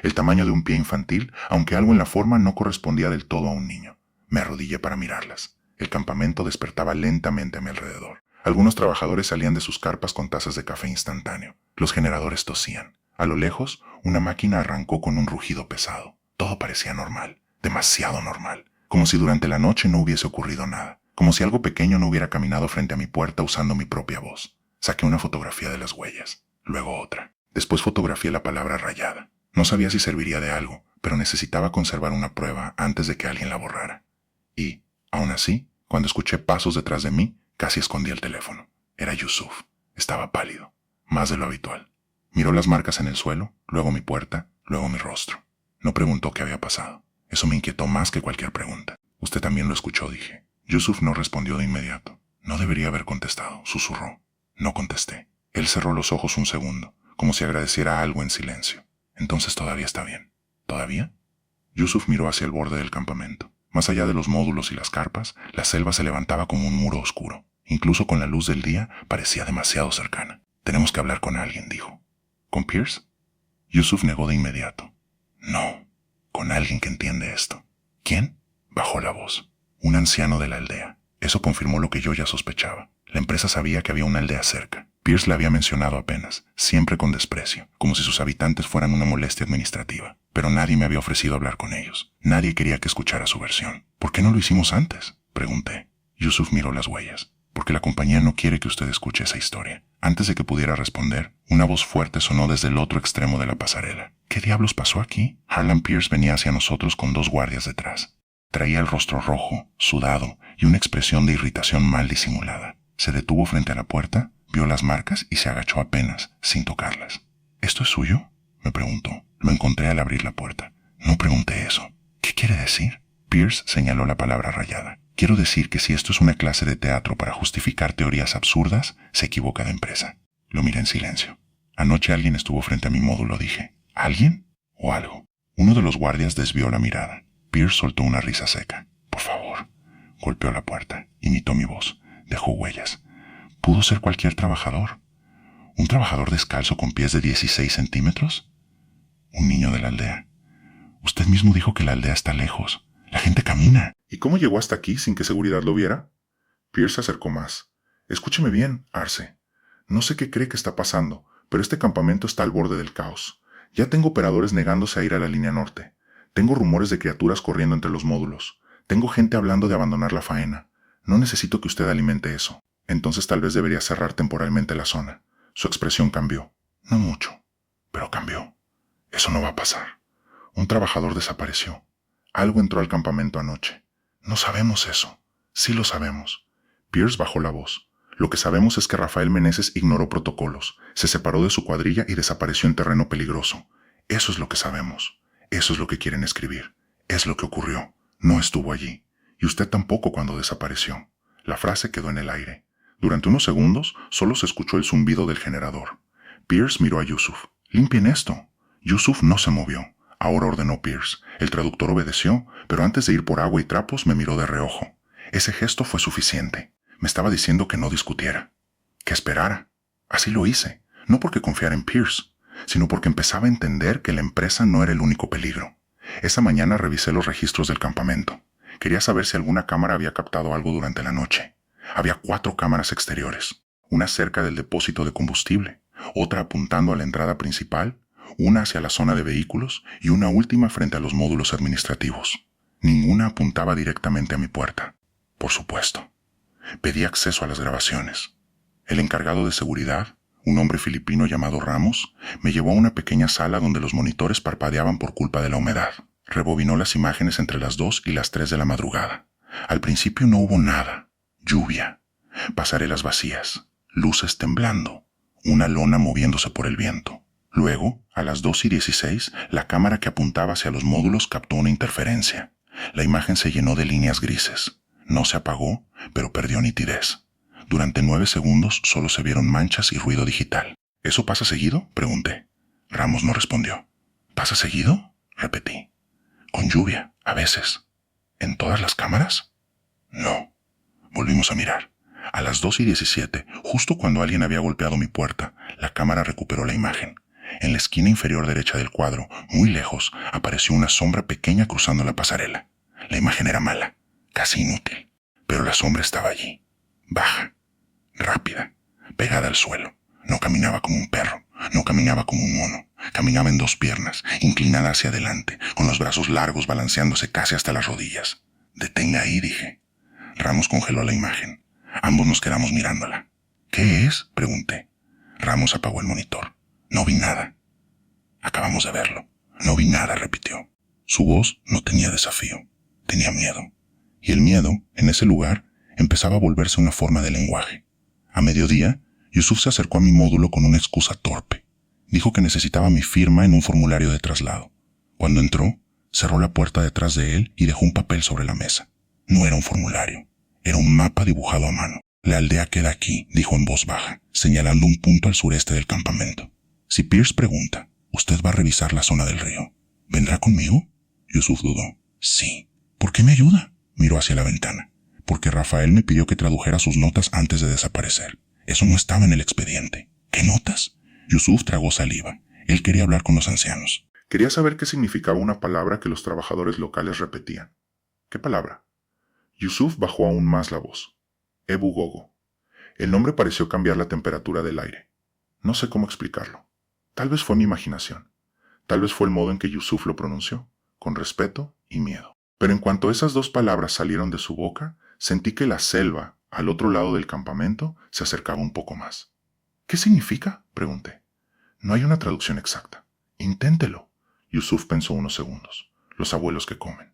El tamaño de un pie infantil, aunque algo en la forma no correspondía del todo a un niño. Me arrodillé para mirarlas. El campamento despertaba lentamente a mi alrededor. Algunos trabajadores salían de sus carpas con tazas de café instantáneo. Los generadores tosían. A lo lejos, una máquina arrancó con un rugido pesado. Todo parecía normal, demasiado normal. Como si durante la noche no hubiese ocurrido nada. Como si algo pequeño no hubiera caminado frente a mi puerta usando mi propia voz. Saqué una fotografía de las huellas, luego otra. Después fotografié la palabra rayada. No sabía si serviría de algo, pero necesitaba conservar una prueba antes de que alguien la borrara. Y, aún así, cuando escuché pasos detrás de mí, casi escondí el teléfono. Era Yusuf. Estaba pálido, más de lo habitual. Miró las marcas en el suelo, luego mi puerta, luego mi rostro. No preguntó qué había pasado. Eso me inquietó más que cualquier pregunta. Usted también lo escuchó, dije. Yusuf no respondió de inmediato. No debería haber contestado, susurró. No contesté. Él cerró los ojos un segundo, como si agradeciera algo en silencio. Entonces todavía está bien. ¿Todavía? Yusuf miró hacia el borde del campamento. Más allá de los módulos y las carpas, la selva se levantaba como un muro oscuro. Incluso con la luz del día, parecía demasiado cercana. Tenemos que hablar con alguien, dijo. ¿Con Pierce? Yusuf negó de inmediato. No, con alguien que entiende esto. ¿Quién? Bajó la voz. Un anciano de la aldea. Eso confirmó lo que yo ya sospechaba. La empresa sabía que había una aldea cerca. Pierce la había mencionado apenas, siempre con desprecio, como si sus habitantes fueran una molestia administrativa. Pero nadie me había ofrecido hablar con ellos. Nadie quería que escuchara su versión. ¿Por qué no lo hicimos antes?, pregunté. Yusuf miró las huellas. Porque la compañía no quiere que usted escuche esa historia. Antes de que pudiera responder, una voz fuerte sonó desde el otro extremo de la pasarela. ¿Qué diablos pasó aquí? Harlan Pierce venía hacia nosotros con 2 guardias detrás. Traía el rostro rojo, sudado y una expresión de irritación mal disimulada. Se detuvo frente a la puerta, vio las marcas y se agachó apenas, sin tocarlas. ¿Esto es suyo?, me preguntó. Lo encontré al abrir la puerta. No pregunté eso. ¿Qué quiere decir? Pierce señaló la palabra rayada. Quiero decir que si esto es una clase de teatro para justificar teorías absurdas, se equivoca de empresa. Lo miré en silencio. Anoche alguien estuvo frente a mi módulo, dije. ¿Alguien? ¿O algo? Uno de los guardias desvió la mirada. Pierce soltó una risa seca. Por favor. Golpeó la puerta. Imitó mi voz. Dejó huellas. Pudo ser cualquier trabajador. ¿Un trabajador descalzo con pies de 16 centímetros? Un niño de la aldea. Usted mismo dijo que la aldea está lejos. La gente camina. ¿Y cómo llegó hasta aquí sin que seguridad lo viera? Pierce se acercó más. Escúcheme bien, Arce. No sé qué cree que está pasando, pero este campamento está al borde del caos. Ya tengo operadores negándose a ir a la línea norte. Tengo rumores de criaturas corriendo entre los módulos. Tengo gente hablando de abandonar la faena. No necesito que usted alimente eso. Entonces tal vez debería cerrar temporalmente la zona. Su expresión cambió. No mucho, pero cambió. Eso no va a pasar. Un trabajador desapareció. Algo entró al campamento anoche. No sabemos eso. Sí lo sabemos. Pierce bajó la voz. Lo que sabemos es que Rafael Meneses ignoró protocolos, se separó de su cuadrilla y desapareció en terreno peligroso. Eso es lo que sabemos. Eso es lo que quieren escribir. Es lo que ocurrió. No estuvo allí. Y usted tampoco cuando desapareció. La frase quedó en el aire. Durante unos segundos solo se escuchó el zumbido del generador. Pierce miró a Yusuf. «Limpien esto». Yusuf no se movió. Ahora ordenó Pierce. El traductor obedeció, pero antes de ir por agua y trapos me miró de reojo. Ese gesto fue suficiente. Me estaba diciendo que no discutiera. Que esperara. Así lo hice. No porque confiara en Pierce, sino porque empezaba a entender que la empresa no era el único peligro. Esa mañana revisé los registros del campamento. Quería saber si alguna cámara había captado algo durante la noche. Había 4 cámaras exteriores. Una cerca del depósito de combustible, otra apuntando a la entrada principal, una hacia la zona de vehículos y una última frente a los módulos administrativos. Ninguna apuntaba directamente a mi puerta. Por supuesto. Pedí acceso a las grabaciones. El encargado de seguridad, un hombre filipino llamado Ramos, me llevó a una pequeña sala donde los monitores parpadeaban por culpa de la humedad. Rebobinó las imágenes entre las 2 y las 3 de la madrugada. Al principio no hubo nada. Lluvia. Pasarelas vacías. Luces temblando. Una lona moviéndose por el viento. Luego, a las 2:16, la cámara que apuntaba hacia los módulos captó una interferencia. La imagen se llenó de líneas grises. No se apagó, pero perdió nitidez. Durante 9 segundos solo se vieron manchas y ruido digital. ¿Eso pasa seguido?, pregunté. Ramos no respondió. ¿Pasa seguido?, repetí. Con lluvia, a veces. ¿En todas las cámaras? No. Volvimos a mirar. A las 2:17, justo cuando alguien había golpeado mi puerta, la cámara recuperó la imagen. En la esquina inferior derecha del cuadro, muy lejos, apareció una sombra pequeña cruzando la pasarela. La imagen era mala, casi inútil, pero la sombra estaba allí, baja, rápida, pegada al suelo. No caminaba como un perro, no caminaba como un mono. Caminaba en 2 piernas, inclinada hacia adelante, con los brazos largos balanceándose casi hasta las rodillas. Deténla ahí, dije. Ramos congeló la imagen. Ambos nos quedamos mirándola. ¿Qué es?, pregunté. Ramos apagó el monitor. No vi nada. Acabamos de verlo. No vi nada, repitió. Su voz no tenía desafío, tenía miedo. Y el miedo, en ese lugar, empezaba a volverse una forma de lenguaje. A mediodía, Yusuf se acercó a mi módulo con una excusa torpe. Dijo que necesitaba mi firma en un formulario de traslado. Cuando entró, cerró la puerta detrás de él y dejó un papel sobre la mesa. No era un formulario, era un mapa dibujado a mano. La aldea queda aquí, dijo en voz baja, señalando un punto al sureste del campamento. Si Pierce pregunta, usted va a revisar la zona del río. ¿Vendrá conmigo? Yusuf dudó. Sí. ¿Por qué me ayuda? Miró hacia la ventana. Porque Rafael me pidió que tradujera sus notas antes de desaparecer. Eso no estaba en el expediente. ¿Qué notas? Yusuf tragó saliva. Él quería hablar con los ancianos. Quería saber qué significaba una palabra que los trabajadores locales repetían. ¿Qué palabra? Yusuf bajó aún más la voz. Ebu Gogo. El nombre pareció cambiar la temperatura del aire. No sé cómo explicarlo. Tal vez fue mi imaginación. Tal vez fue el modo en que Yusuf lo pronunció, con respeto y miedo. Pero en cuanto esas 2 palabras salieron de su boca, sentí que la selva, al otro lado del campamento, se acercaba un poco más. ¿Qué significa?, pregunté. No hay una traducción exacta. Inténtelo. Yusuf pensó unos segundos. Los abuelos que comen.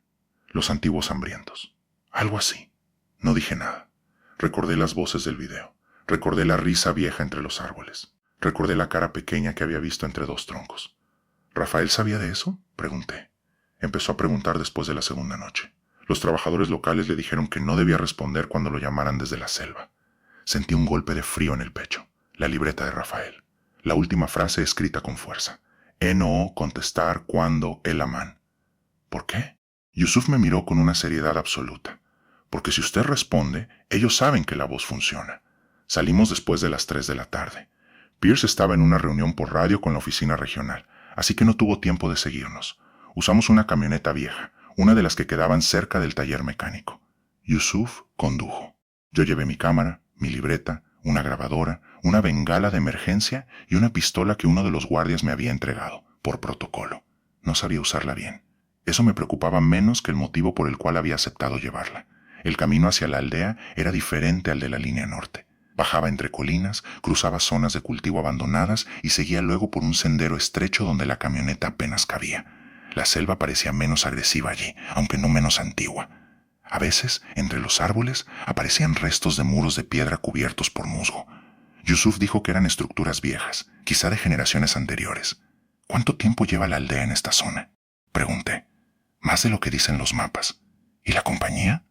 Los antiguos hambrientos. Algo así. No dije nada. Recordé las voces del video. Recordé la risa vieja entre los árboles. Recordé la cara pequeña que había visto entre 2 troncos. ¿Rafael sabía de eso?, pregunté. Empezó a preguntar después de la segunda noche. Los trabajadores locales le dijeron que no debía responder cuando lo llamaran desde la selva. Sentí un golpe de frío en el pecho. La libreta de Rafael. La última frase escrita con fuerza. No contestar cuando el amán. ¿Por qué? Yusuf me miró con una seriedad absoluta. Porque si usted responde, ellos saben que la voz funciona. Salimos después de las 3 de la tarde. Pierce estaba en una reunión por radio con la oficina regional, así que no tuvo tiempo de seguirnos. Usamos una camioneta vieja, una de las que quedaban cerca del taller mecánico. Yusuf condujo. Yo llevé mi cámara, mi libreta, una grabadora, una bengala de emergencia y una pistola que uno de los guardias me había entregado, por protocolo. No sabía usarla bien. Eso me preocupaba menos que el motivo por el cual había aceptado llevarla. El camino hacia la aldea era diferente al de la línea norte. Bajaba entre colinas, cruzaba zonas de cultivo abandonadas y seguía luego por un sendero estrecho donde la camioneta apenas cabía. La selva parecía menos agresiva allí, aunque no menos antigua. A veces, entre los árboles, aparecían restos de muros de piedra cubiertos por musgo. Yusuf dijo que eran estructuras viejas, quizá de generaciones anteriores. ¿Cuánto tiempo lleva la aldea en esta zona?, pregunté. Más de lo que dicen los mapas. ¿Y la compañía?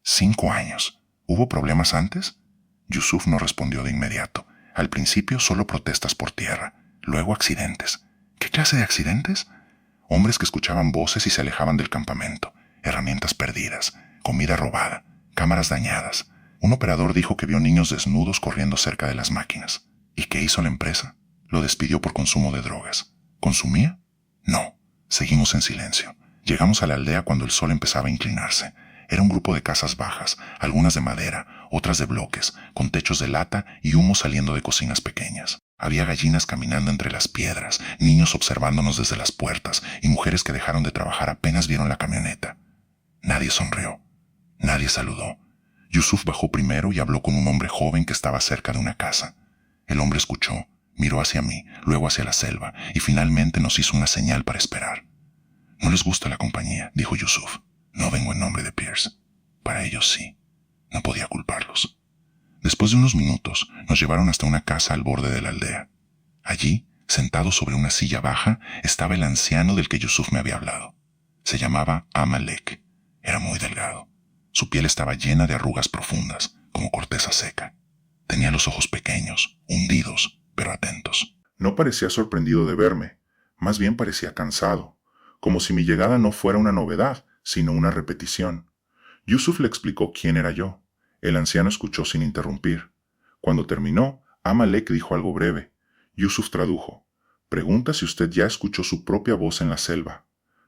5 años. ¿Hubo problemas antes? Yusuf no respondió de inmediato. Al principio solo protestas por tierra, luego accidentes. ¿Qué clase de accidentes? Hombres que escuchaban voces y se alejaban del campamento, herramientas perdidas, comida robada, cámaras dañadas. Un operador dijo que vio niños desnudos corriendo cerca de las máquinas. ¿Y qué hizo la empresa? Lo despidió por consumo de drogas. ¿Consumía? No. Seguimos en silencio. Llegamos a la aldea cuando el sol empezaba a inclinarse. Era un grupo de casas bajas, algunas de madera, otras de bloques, con techos de lata y humo saliendo de cocinas pequeñas. Había gallinas caminando entre las piedras, niños observándonos desde las puertas y mujeres que dejaron de trabajar apenas vieron la camioneta. Nadie sonrió. Nadie saludó. Yusuf bajó primero y habló con un hombre joven que estaba cerca de una casa. El hombre escuchó, miró hacia mí, luego hacia la selva y finalmente nos hizo una señal para esperar. «No les gusta la compañía», dijo Yusuf. «No vengo en nombre de Pierce. Para ellos sí. No podía culparlos». Después de unos minutos, nos llevaron hasta una casa al borde de la aldea. Allí, sentado sobre una silla baja, estaba el anciano del que Yusuf me había hablado. Se llamaba Amalek. Era muy delgado. Su piel estaba llena de arrugas profundas, como corteza seca. Tenía los ojos pequeños, hundidos, pero atentos. No parecía sorprendido de verme, más bien parecía cansado, como si mi llegada no fuera una novedad, sino una repetición. Yusuf le explicó quién era yo. El anciano escuchó sin interrumpir. Cuando terminó, Amalek dijo algo breve. Yusuf tradujo: «Pregunta si usted ya escuchó su propia voz en la selva».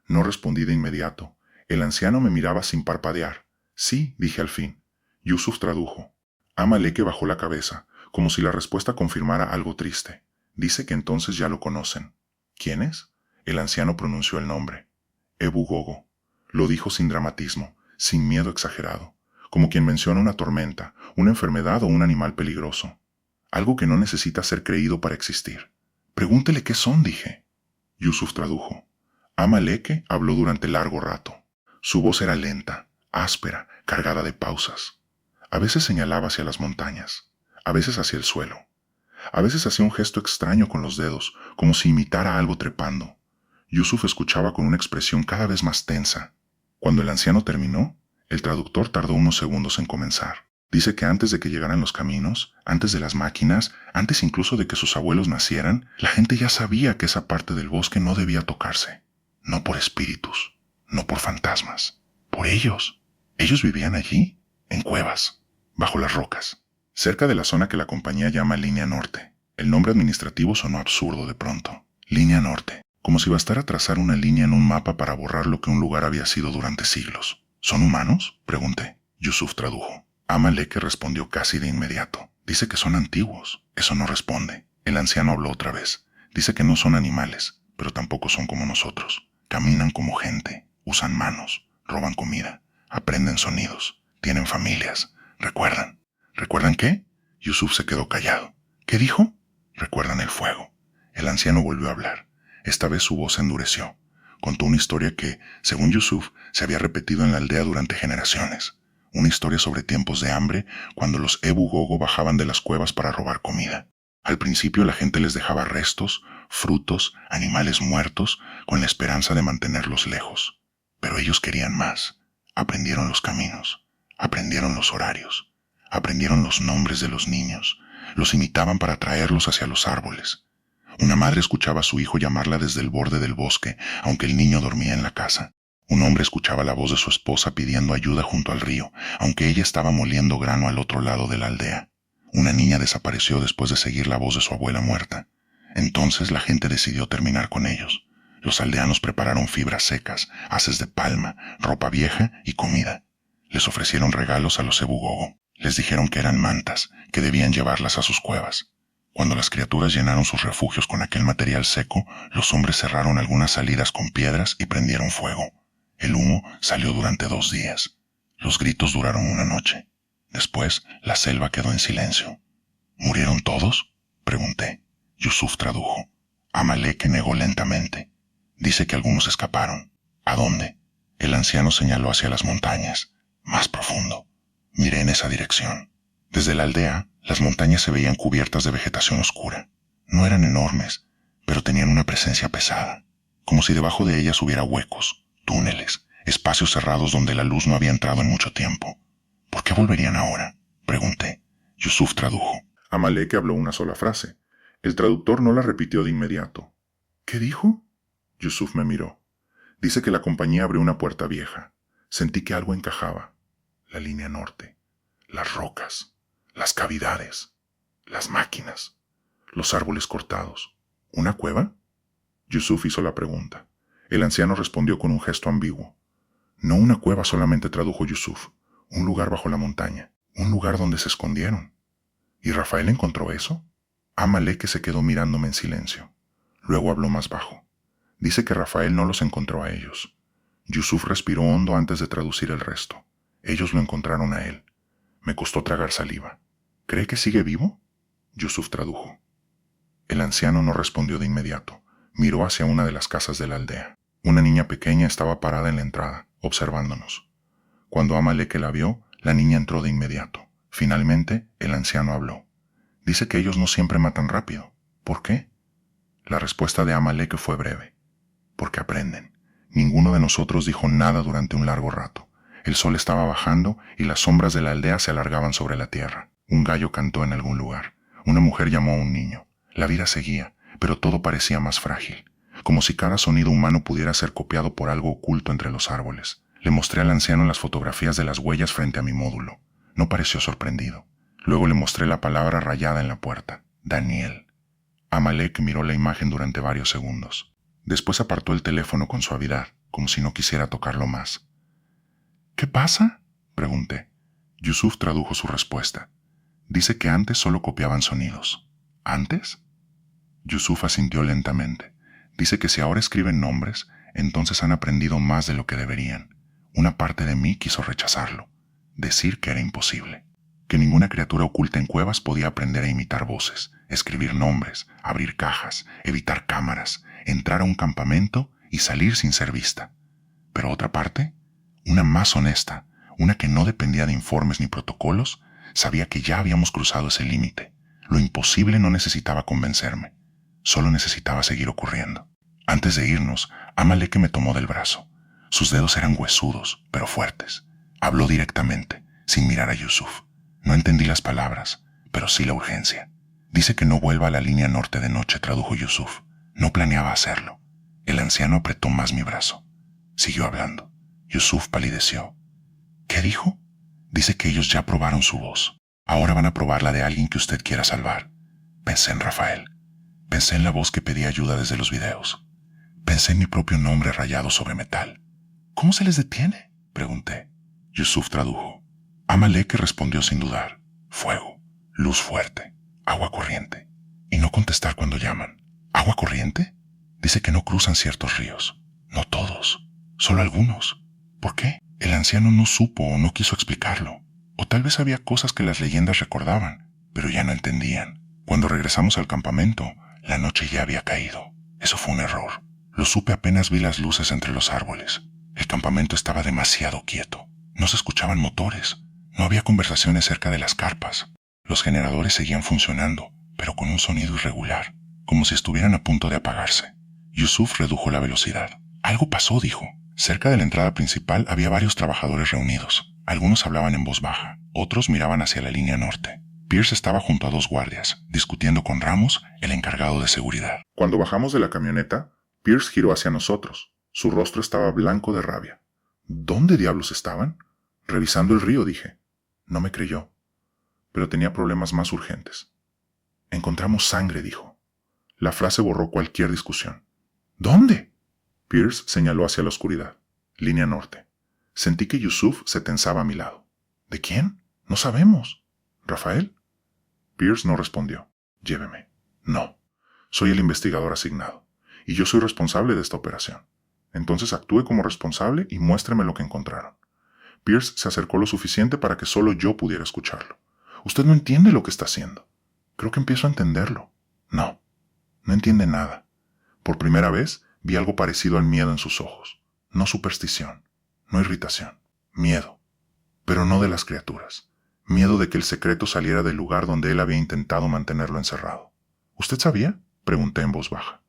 No respondí de inmediato. El anciano me miraba sin parpadear. «Sí», dije al fin. Yusuf tradujo. Amalek bajó la cabeza, como si la respuesta confirmara algo triste. Dice que entonces ya lo conocen. ¿Quién es? El anciano pronunció el nombre. Ebu Gogo. Lo dijo sin dramatismo, sin miedo exagerado, como quien menciona una tormenta, una enfermedad o un animal peligroso. Algo que no necesita ser creído para existir. Pregúntele qué son, dije. Yusuf tradujo. Amalek habló durante largo rato. Su voz era lenta, áspera, cargada de pausas. A veces señalaba hacia las montañas, a veces hacia el suelo. A veces hacía un gesto extraño con los dedos, como si imitara algo trepando. Yusuf escuchaba con una expresión cada vez más tensa. Cuando el anciano terminó, el traductor tardó unos segundos en comenzar. Dice que antes de que llegaran los caminos, antes de las máquinas, antes incluso de que sus abuelos nacieran, la gente ya sabía que esa parte del bosque no debía tocarse. No por espíritus, no por fantasmas, por ellos. Ellos vivían allí, en cuevas, bajo las rocas, cerca de la zona que la compañía llama Línea Norte. El nombre administrativo sonó absurdo de pronto. Línea Norte, como si bastara trazar una línea en un mapa para borrar lo que un lugar había sido durante siglos. ¿Son humanos?, pregunté. Yusuf tradujo. Amalek respondió casi de inmediato. Dice que son antiguos. Eso no responde. El anciano habló otra vez. Dice que no son animales, pero tampoco son como nosotros. Caminan como gente, usan manos, roban comida, aprenden sonidos, tienen familias, recuerdan. ¿Recuerdan qué? Yusuf se quedó callado. ¿Qué dijo? Recuerdan el fuego. El anciano volvió a hablar. Esta vez su voz se endureció. Contó una historia que, según Yusuf, se había repetido en la aldea durante generaciones. Una historia sobre tiempos de hambre, cuando los Ebu Gogo bajaban de las cuevas para robar comida. Al principio la gente les dejaba restos, frutos, animales muertos, con la esperanza de mantenerlos lejos. Pero ellos querían más. Aprendieron los caminos, aprendieron los horarios, aprendieron los nombres de los niños, los imitaban para traerlos hacia los árboles. Una madre escuchaba a su hijo llamarla desde el borde del bosque, aunque el niño dormía en la casa. Un hombre escuchaba la voz de su esposa pidiendo ayuda junto al río, aunque ella estaba moliendo grano al otro lado de la aldea. Una niña desapareció después de seguir la voz de su abuela muerta. Entonces la gente decidió terminar con ellos. Los aldeanos prepararon fibras secas, haces de palma, ropa vieja y comida. Les ofrecieron regalos a los Ebu Gogo. Les dijeron que eran mantas, que debían llevarlas a sus cuevas. Cuando las criaturas llenaron sus refugios con aquel material seco, los hombres cerraron algunas salidas con piedras y prendieron fuego. El humo salió durante 2 días. Los gritos duraron una noche. Después, la selva quedó en silencio. ¿Murieron todos?, pregunté. Yusuf tradujo. Amalek negó lentamente. Dice que algunos escaparon. ¿A dónde? El anciano señaló hacia las montañas. Más profundo. Miré en esa dirección. Desde la aldea, las montañas se veían cubiertas de vegetación oscura. No eran enormes, pero tenían una presencia pesada, como si debajo de ellas hubiera huecos, túneles, espacios cerrados donde la luz no había entrado en mucho tiempo. ¿Por qué volverían ahora?, pregunté. Yusuf tradujo. Amalek habló una sola frase. El traductor no la repitió de inmediato. ¿Qué dijo? Yusuf me miró. Dice que la compañía abrió una puerta vieja. Sentí que algo encajaba. La línea norte, las rocas, las cavidades, las máquinas, los árboles cortados. ¿Una cueva? Yusuf hizo la pregunta. El anciano respondió con un gesto ambiguo. No una cueva solamente, tradujo Yusuf. Un lugar bajo la montaña. Un lugar donde se escondieron. ¿Y Rafael encontró eso? Amalek se quedó mirándome en silencio. Luego habló más bajo. Dice que Rafael no los encontró a ellos. Yusuf respiró hondo antes de traducir el resto. Ellos lo encontraron a él. Me costó tragar saliva. ¿Cree que sigue vivo? Yusuf tradujo. El anciano no respondió de inmediato. Miró hacia una de las casas de la aldea. Una niña pequeña estaba parada en la entrada, observándonos. Cuando Amalek la vio, la niña entró de inmediato. Finalmente, el anciano habló. Dice que ellos no siempre matan rápido. ¿Por qué? La respuesta de Amalek fue breve. Porque aprenden. Ninguno de nosotros dijo nada durante un largo rato. El sol estaba bajando y las sombras de la aldea se alargaban sobre la tierra. Un gallo cantó en algún lugar. Una mujer llamó a un niño. La vida seguía, pero todo parecía más frágil, como si cada sonido humano pudiera ser copiado por algo oculto entre los árboles. Le mostré al anciano las fotografías de las huellas frente a mi módulo. No pareció sorprendido. Luego le mostré la palabra rayada en la puerta: Daniel. Amalek miró la imagen durante varios segundos. Después apartó el teléfono con suavidad, como si no quisiera tocarlo más. ¿Qué pasa?, pregunté. Yusuf tradujo su respuesta. Dice que antes solo copiaban sonidos. ¿Antes? Yusuf asintió lentamente. Dice que si ahora escriben nombres, entonces han aprendido más de lo que deberían. Una parte de mí quiso rechazarlo, decir que era imposible, que ninguna criatura oculta en cuevas podía aprender a imitar voces, escribir nombres, abrir cajas, evitar cámaras, entrar a un campamento y salir sin ser vista. Pero otra parte, una más honesta, una que no dependía de informes ni protocolos, sabía que ya habíamos cruzado ese límite. Lo imposible no necesitaba convencerme, solo necesitaba seguir ocurriendo. Antes de irnos, Amalek me tomó del brazo. Sus dedos eran huesudos, pero fuertes. Habló directamente, sin mirar a Yusuf. No entendí las palabras, pero sí la urgencia. Dice que no vuelva a la línea norte de noche, tradujo Yusuf. No planeaba hacerlo. El anciano apretó más mi brazo. Siguió hablando. Yusuf palideció. ¿Qué dijo? Dice que ellos ya probaron su voz. Ahora van a probar la de alguien que usted quiera salvar. Pensé en Rafael. Pensé en la voz que pedía ayuda desde los videos. Pensé en mi propio nombre rayado sobre metal. ¿Cómo se les detiene?, pregunté. Yusuf tradujo. Amalek respondió sin dudar. Fuego, luz fuerte, agua corriente. Y no contestar cuando llaman. ¿Agua corriente? Dice que no cruzan ciertos ríos. No todos, solo algunos. ¿Por qué? El anciano no supo o no quiso explicarlo. O tal vez había cosas que las leyendas recordaban, pero ya no entendían. Cuando regresamos al campamento, la noche ya había caído. Eso fue un error. Lo supe apenas vi las luces entre los árboles. El campamento estaba demasiado quieto. No se escuchaban motores. No había conversaciones cerca de las carpas. Los generadores seguían funcionando, pero con un sonido irregular, como si estuvieran a punto de apagarse. Yusuf redujo la velocidad. Algo pasó, dijo. Cerca de la entrada principal había varios trabajadores reunidos. Algunos hablaban en voz baja, otros miraban hacia la línea norte. Pierce estaba junto a dos guardias, discutiendo con Ramos, el encargado de seguridad. Cuando bajamos de la camioneta, Pierce giró hacia nosotros. Su rostro estaba blanco de rabia. ¿Dónde diablos estaban? Revisando el río, dije. No me creyó, pero tenía problemas más urgentes. Encontramos sangre, dijo. La frase borró cualquier discusión. ¿Dónde? Pierce señaló hacia la oscuridad. Línea norte. Sentí que Yusuf se tensaba a mi lado. ¿De quién? No sabemos. ¿Rafael? Pierce no respondió. Lléveme. No. Soy el investigador asignado, y yo soy responsable de esta operación. Entonces actúe como responsable y muéstreme lo que encontraron. Pierce se acercó lo suficiente para que solo yo pudiera escucharlo. Usted no entiende lo que está haciendo. Creo que empiezo a entenderlo. No entiende nada. Por primera vez vi algo parecido al miedo en sus ojos. No superstición, no irritación. Miedo. Pero no de las criaturas. Miedo de que el secreto saliera del lugar donde él había intentado mantenerlo encerrado. ¿Usted sabía?, pregunté en voz baja.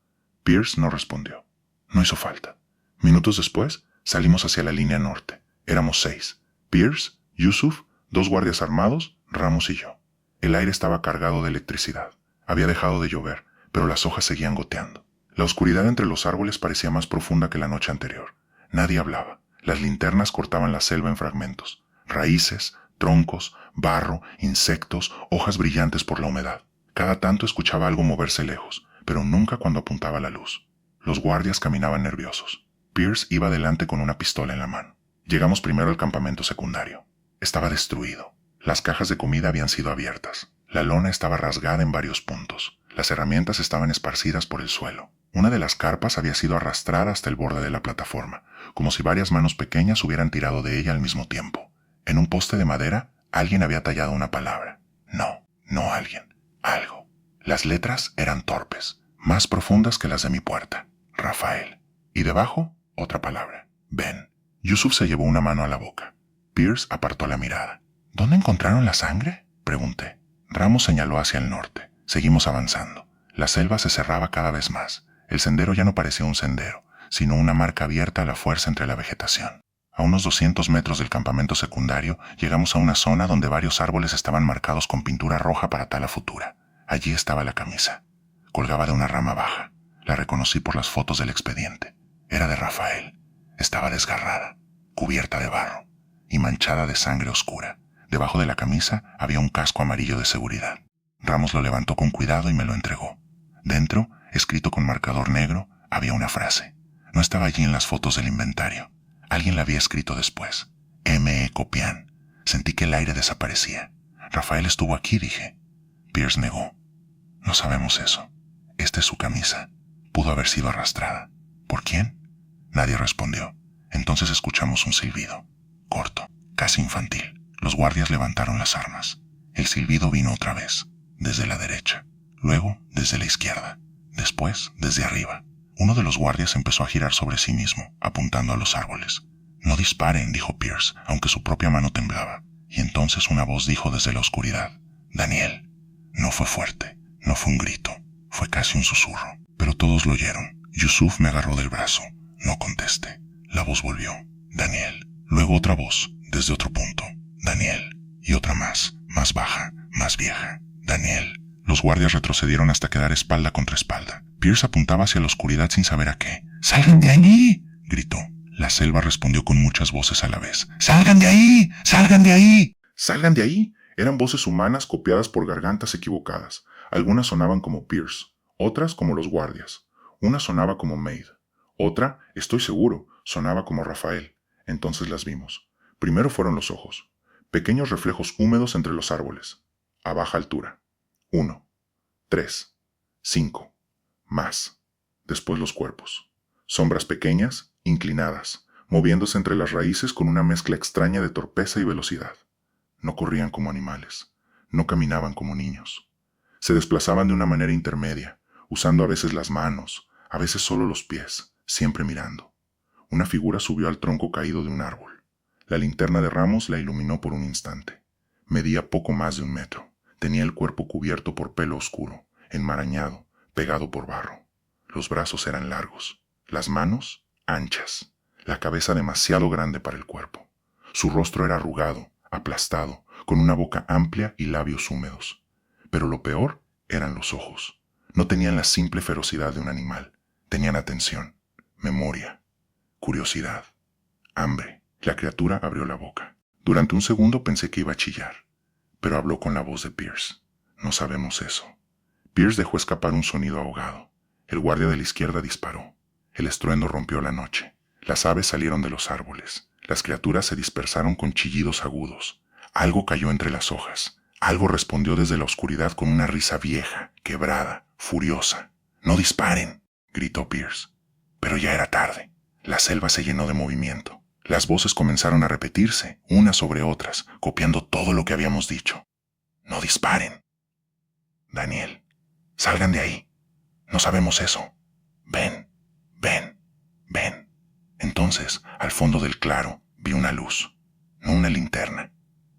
Pierce no respondió. No hizo falta. Minutos después, salimos hacia la línea norte. Éramos 6. Pierce, Yusuf, 2 guardias armados, Ramos y yo. El aire estaba cargado de electricidad. Había dejado de llover, pero las hojas seguían goteando. La oscuridad entre los árboles parecía más profunda que la noche anterior. Nadie hablaba. Las linternas cortaban la selva en fragmentos. Raíces, troncos, barro, insectos, hojas brillantes por la humedad. Cada tanto escuchaba algo moverse lejos, pero nunca cuando apuntaba la luz. Los guardias caminaban nerviosos. Pierce iba adelante con una pistola en la mano. Llegamos primero al campamento secundario. Estaba destruido. Las cajas de comida habían sido abiertas. La lona estaba rasgada en varios puntos. Las herramientas estaban esparcidas por el suelo. Una de las carpas había sido arrastrada hasta el borde de la plataforma, como si varias manos pequeñas hubieran tirado de ella al mismo tiempo. En un poste de madera, alguien había tallado una palabra. No alguien. Algo. Las letras eran torpes, más profundas que las de mi puerta. Rafael. Y debajo, otra palabra. Ben. Yusuf se llevó una mano a la boca. Pierce apartó la mirada. ¿Dónde encontraron la sangre?, pregunté. Ramos señaló hacia el norte. Seguimos avanzando. La selva se cerraba cada vez más. El sendero ya no parecía un sendero, sino una marca abierta a la fuerza entre la vegetación. A unos 200 metros del campamento secundario, llegamos a una zona donde varios árboles estaban marcados con pintura roja para tala futura. Allí estaba la camisa. Colgaba de una rama baja. La reconocí por las fotos del expediente. Era de Rafael. Estaba desgarrada, cubierta de barro y manchada de sangre oscura. Debajo de la camisa había un casco amarillo de seguridad. Ramos lo levantó con cuidado y me lo entregó. Dentro, escrito con marcador negro, había una frase. No estaba allí en las fotos del inventario. Alguien la había escrito después. M.E. Copian. Sentí que el aire desaparecía. Rafael estuvo aquí, dije. Pierce negó. No sabemos eso. Esta es su camisa. Pudo haber sido arrastrada. ¿Por quién? Nadie respondió. Entonces escuchamos un silbido. Corto, casi infantil. Los guardias levantaron las armas. El silbido vino otra vez, desde la derecha. Luego, desde la izquierda. Después, desde arriba. Uno de los guardias empezó a girar sobre sí mismo, apuntando a los árboles. No disparen, dijo Pierce, aunque su propia mano temblaba. Y entonces una voz dijo desde la oscuridad. Daniel. No fue fuerte, no fue un grito, fue casi un susurro. Pero todos lo oyeron. Yusuf me agarró del brazo. No contesté. La voz volvió. Daniel. Luego otra voz, desde otro punto. Daniel. Y otra más baja, más vieja. Daniel. Los guardias retrocedieron hasta quedar espalda contra espalda. Pierce apuntaba hacia la oscuridad sin saber a qué. ¡Salgan de allí!, gritó. La selva respondió con muchas voces a la vez. ¡Salgan de ahí! ¡Salgan de ahí! ¡Salgan de ahí! Eran voces humanas copiadas por gargantas equivocadas. Algunas sonaban como Pierce, otras como los guardias. Una sonaba como Maid. Otra, estoy seguro, sonaba como Rafael. Entonces las vimos. Primero fueron los ojos. Pequeños reflejos húmedos entre los árboles. A baja altura. 1, 3, 5. Más. Después los cuerpos. Sombras pequeñas, inclinadas, moviéndose entre las raíces con una mezcla extraña de torpeza y velocidad. No corrían como animales. No caminaban como niños. Se desplazaban de una manera intermedia, usando a veces las manos, a veces solo los pies, siempre mirando. Una figura subió al tronco caído de un árbol. La linterna de Ramos la iluminó por un instante. Medía poco más de 1 metro. Tenía el cuerpo cubierto por pelo oscuro, enmarañado, pegado por barro. Los brazos eran largos, las manos anchas, la cabeza demasiado grande para el cuerpo. Su rostro era arrugado, aplastado, con una boca amplia y labios húmedos. Pero lo peor eran los ojos. No tenían la simple ferocidad de un animal. Tenían atención, memoria, curiosidad, hambre. La criatura abrió la boca. Durante un segundo pensé que iba a chillar, pero habló con la voz de Pierce. No sabemos eso. Pierce dejó escapar un sonido ahogado. El guardia de la izquierda disparó. El estruendo rompió la noche. Las aves salieron de los árboles. Las criaturas se dispersaron con chillidos agudos. Algo cayó entre las hojas. Algo respondió desde la oscuridad con una risa vieja, quebrada, furiosa. «¡No disparen!», gritó Pierce. Pero ya era tarde. La selva se llenó de movimiento. Las voces comenzaron a repetirse, unas sobre otras, copiando todo lo que habíamos dicho. «¡No disparen!». «Daniel, salgan de ahí. No sabemos eso. Ven, ven, ven». Entonces, al fondo del claro, vi una luz. No una linterna.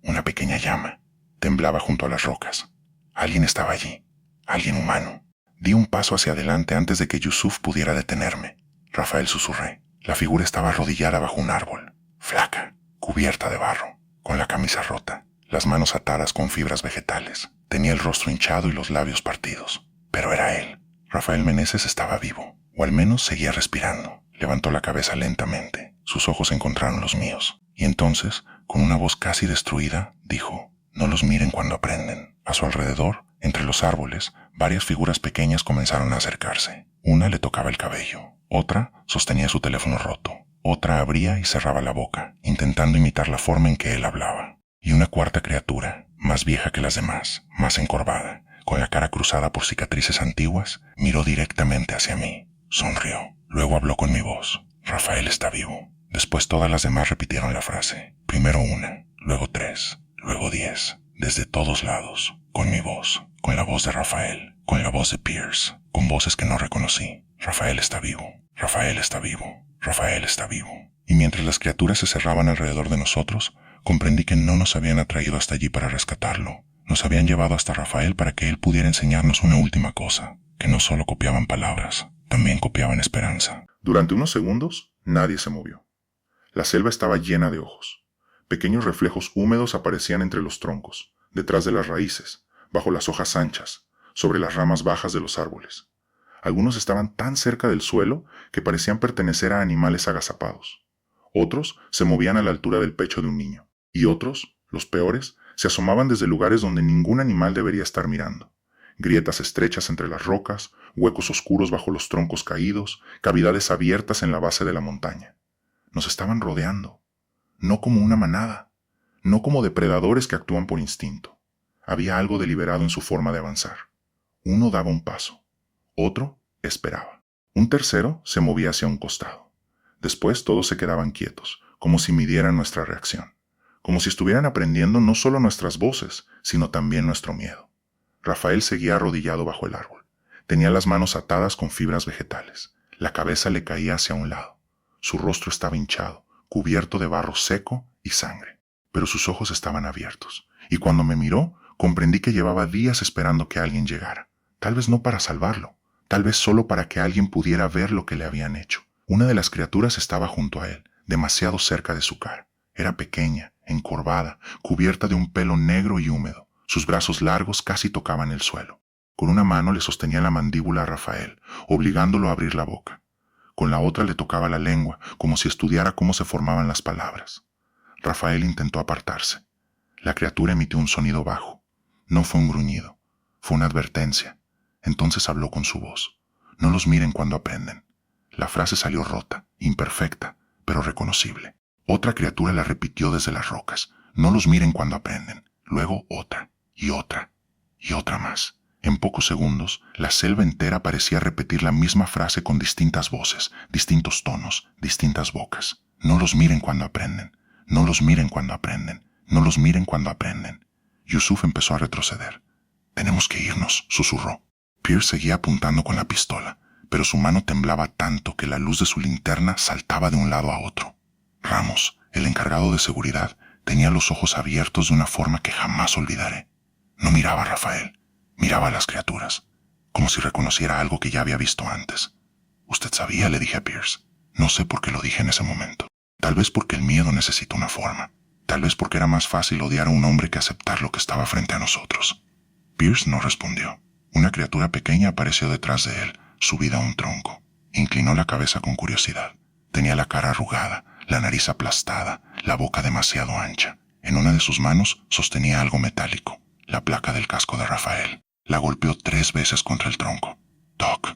Una pequeña llama. Temblaba junto a las rocas. Alguien estaba allí. Alguien humano. Di un paso hacia adelante antes de que Yusuf pudiera detenerme. «Rafael», susurré. La figura estaba arrodillada bajo un árbol. Flaca, cubierta de barro, con la camisa rota, las manos atadas con fibras vegetales. Tenía el rostro hinchado y los labios partidos. Pero era él. Rafael Meneses estaba vivo, o al menos seguía respirando. Levantó la cabeza lentamente. Sus ojos encontraron los míos. Y entonces, con una voz casi destruida, dijo: «No los miren cuando aprenden». A su alrededor, entre los árboles, varias figuras pequeñas comenzaron a acercarse. Una le tocaba el cabello. Otra sostenía su teléfono roto. Otra abría y cerraba la boca, intentando imitar la forma en que él hablaba. Y una cuarta criatura, más vieja que las demás, más encorvada, con la cara cruzada por cicatrices antiguas, miró directamente hacia mí. Sonrió. Luego habló con mi voz. «Rafael está vivo». Después todas las demás repitieron la frase. Primero una, luego 3, luego 10, desde todos lados, con mi voz, con la voz de Rafael, con la voz de Pierce, con voces que no reconocí. «Rafael está vivo. Rafael está vivo. Rafael está vivo». Y mientras las criaturas se cerraban alrededor de nosotros, comprendí que no nos habían atraído hasta allí para rescatarlo. Nos habían llevado hasta Rafael para que él pudiera enseñarnos una última cosa, que no solo copiaban palabras, también copiaban esperanza. Durante unos segundos, nadie se movió. La selva estaba llena de ojos. Pequeños reflejos húmedos aparecían entre los troncos, detrás de las raíces, bajo las hojas anchas, sobre las ramas bajas de los árboles. Algunos estaban tan cerca del suelo que parecían pertenecer a animales agazapados. Otros se movían a la altura del pecho de un niño. Y otros, los peores, se asomaban desde lugares donde ningún animal debería estar mirando. Grietas estrechas entre las rocas, huecos oscuros bajo los troncos caídos, cavidades abiertas en la base de la montaña. Nos estaban rodeando. No como una manada, no como depredadores que actúan por instinto. Había algo deliberado en su forma de avanzar. Uno daba un paso, otro esperaba. Un tercero se movía hacia un costado. Después todos se quedaban quietos, como si midieran nuestra reacción, como si estuvieran aprendiendo no solo nuestras voces, sino también nuestro miedo. Rafael seguía arrodillado bajo el árbol. Tenía las manos atadas con fibras vegetales. La cabeza le caía hacia un lado. Su rostro estaba hinchado, cubierto de barro seco y sangre, pero sus ojos estaban abiertos, y cuando me miró, comprendí que llevaba días esperando que alguien llegara, tal vez no para salvarlo, tal vez solo para que alguien pudiera ver lo que le habían hecho. Una de las criaturas estaba junto a él, demasiado cerca de su cara. Era pequeña, encorvada, cubierta de un pelo negro y húmedo. Sus brazos largos casi tocaban el suelo. Con una mano le sostenía la mandíbula a Rafael, obligándolo a abrir la boca. Con la otra le tocaba la lengua, como si estudiara cómo se formaban las palabras. Rafael intentó apartarse. La criatura emitió un sonido bajo. No fue un gruñido, fue una advertencia. Entonces habló con su voz. No los miren cuando aprenden. La frase salió rota, imperfecta, pero reconocible. Otra criatura la repitió desde las rocas. No los miren cuando aprenden. Luego otra, y otra, y otra más. En pocos segundos, la selva entera parecía repetir la misma frase con distintas voces, distintos tonos, distintas bocas. No los miren cuando aprenden. No los miren cuando aprenden. No los miren cuando aprenden. Yusuf empezó a retroceder. «Tenemos que irnos», susurró. Pierce seguía apuntando con la pistola, pero su mano temblaba tanto que la luz de su linterna saltaba de un lado a otro. Ramos, el encargado de seguridad, tenía los ojos abiertos de una forma que jamás olvidaré. No miraba a Rafael, miraba a las criaturas, como si reconociera algo que ya había visto antes. «Usted sabía», le dije a Pierce. No sé por qué lo dije en ese momento. Tal vez porque el miedo necesita una forma. Tal vez porque era más fácil odiar a un hombre que aceptar lo que estaba frente a nosotros. Pierce no respondió. Una criatura pequeña apareció detrás de él, subida a un tronco. Inclinó la cabeza con curiosidad. Tenía la cara arrugada, la nariz aplastada, la boca demasiado ancha. En una de sus manos sostenía algo metálico, la placa del casco de Rafael. La golpeó 3 veces contra el tronco. Toc,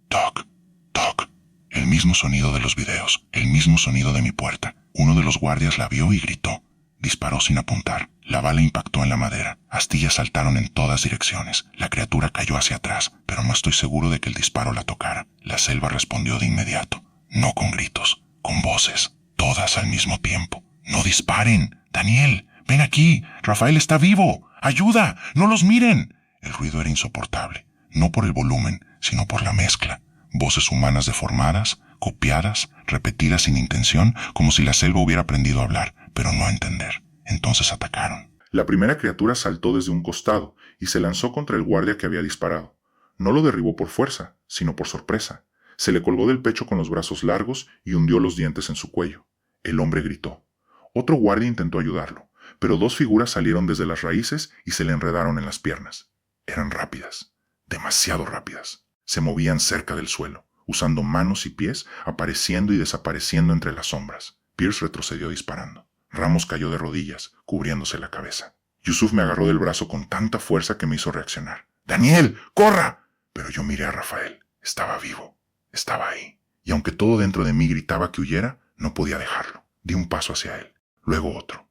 toc, toc. El mismo sonido de los videos, el mismo sonido de mi puerta. Uno de los guardias la vio y gritó. Disparó sin apuntar. La bala impactó en la madera. Astillas saltaron en todas direcciones. La criatura cayó hacia atrás, pero no estoy seguro de que el disparo la tocara. La selva respondió de inmediato. No con gritos, con voces, todas al mismo tiempo. «¡No disparen! ¡Daniel! ¡Ven aquí! ¡Rafael está vivo! ¡Ayuda! ¡No los miren!» El ruido era insoportable, no por el volumen, sino por la mezcla. Voces humanas deformadas, copiadas, repetidas sin intención, como si la selva hubiera aprendido a hablar, pero no a entender. Entonces atacaron. La primera criatura saltó desde un costado y se lanzó contra el guardia que había disparado. No lo derribó por fuerza, sino por sorpresa. Se le colgó del pecho con los brazos largos y hundió los dientes en su cuello. El hombre gritó. Otro guardia intentó ayudarlo, pero 2 figuras salieron desde las raíces y se le enredaron en las piernas. Eran rápidas, demasiado rápidas. Se movían cerca del suelo, usando manos y pies, apareciendo y desapareciendo entre las sombras. Pierce retrocedió disparando. Ramos cayó de rodillas, cubriéndose la cabeza. Yusuf me agarró del brazo con tanta fuerza que me hizo reaccionar. «¡Daniel, corra!» Pero yo miré a Rafael. Estaba vivo. Estaba ahí. Y aunque todo dentro de mí gritaba que huyera, no podía dejarlo. Di un paso hacia él, luego otro.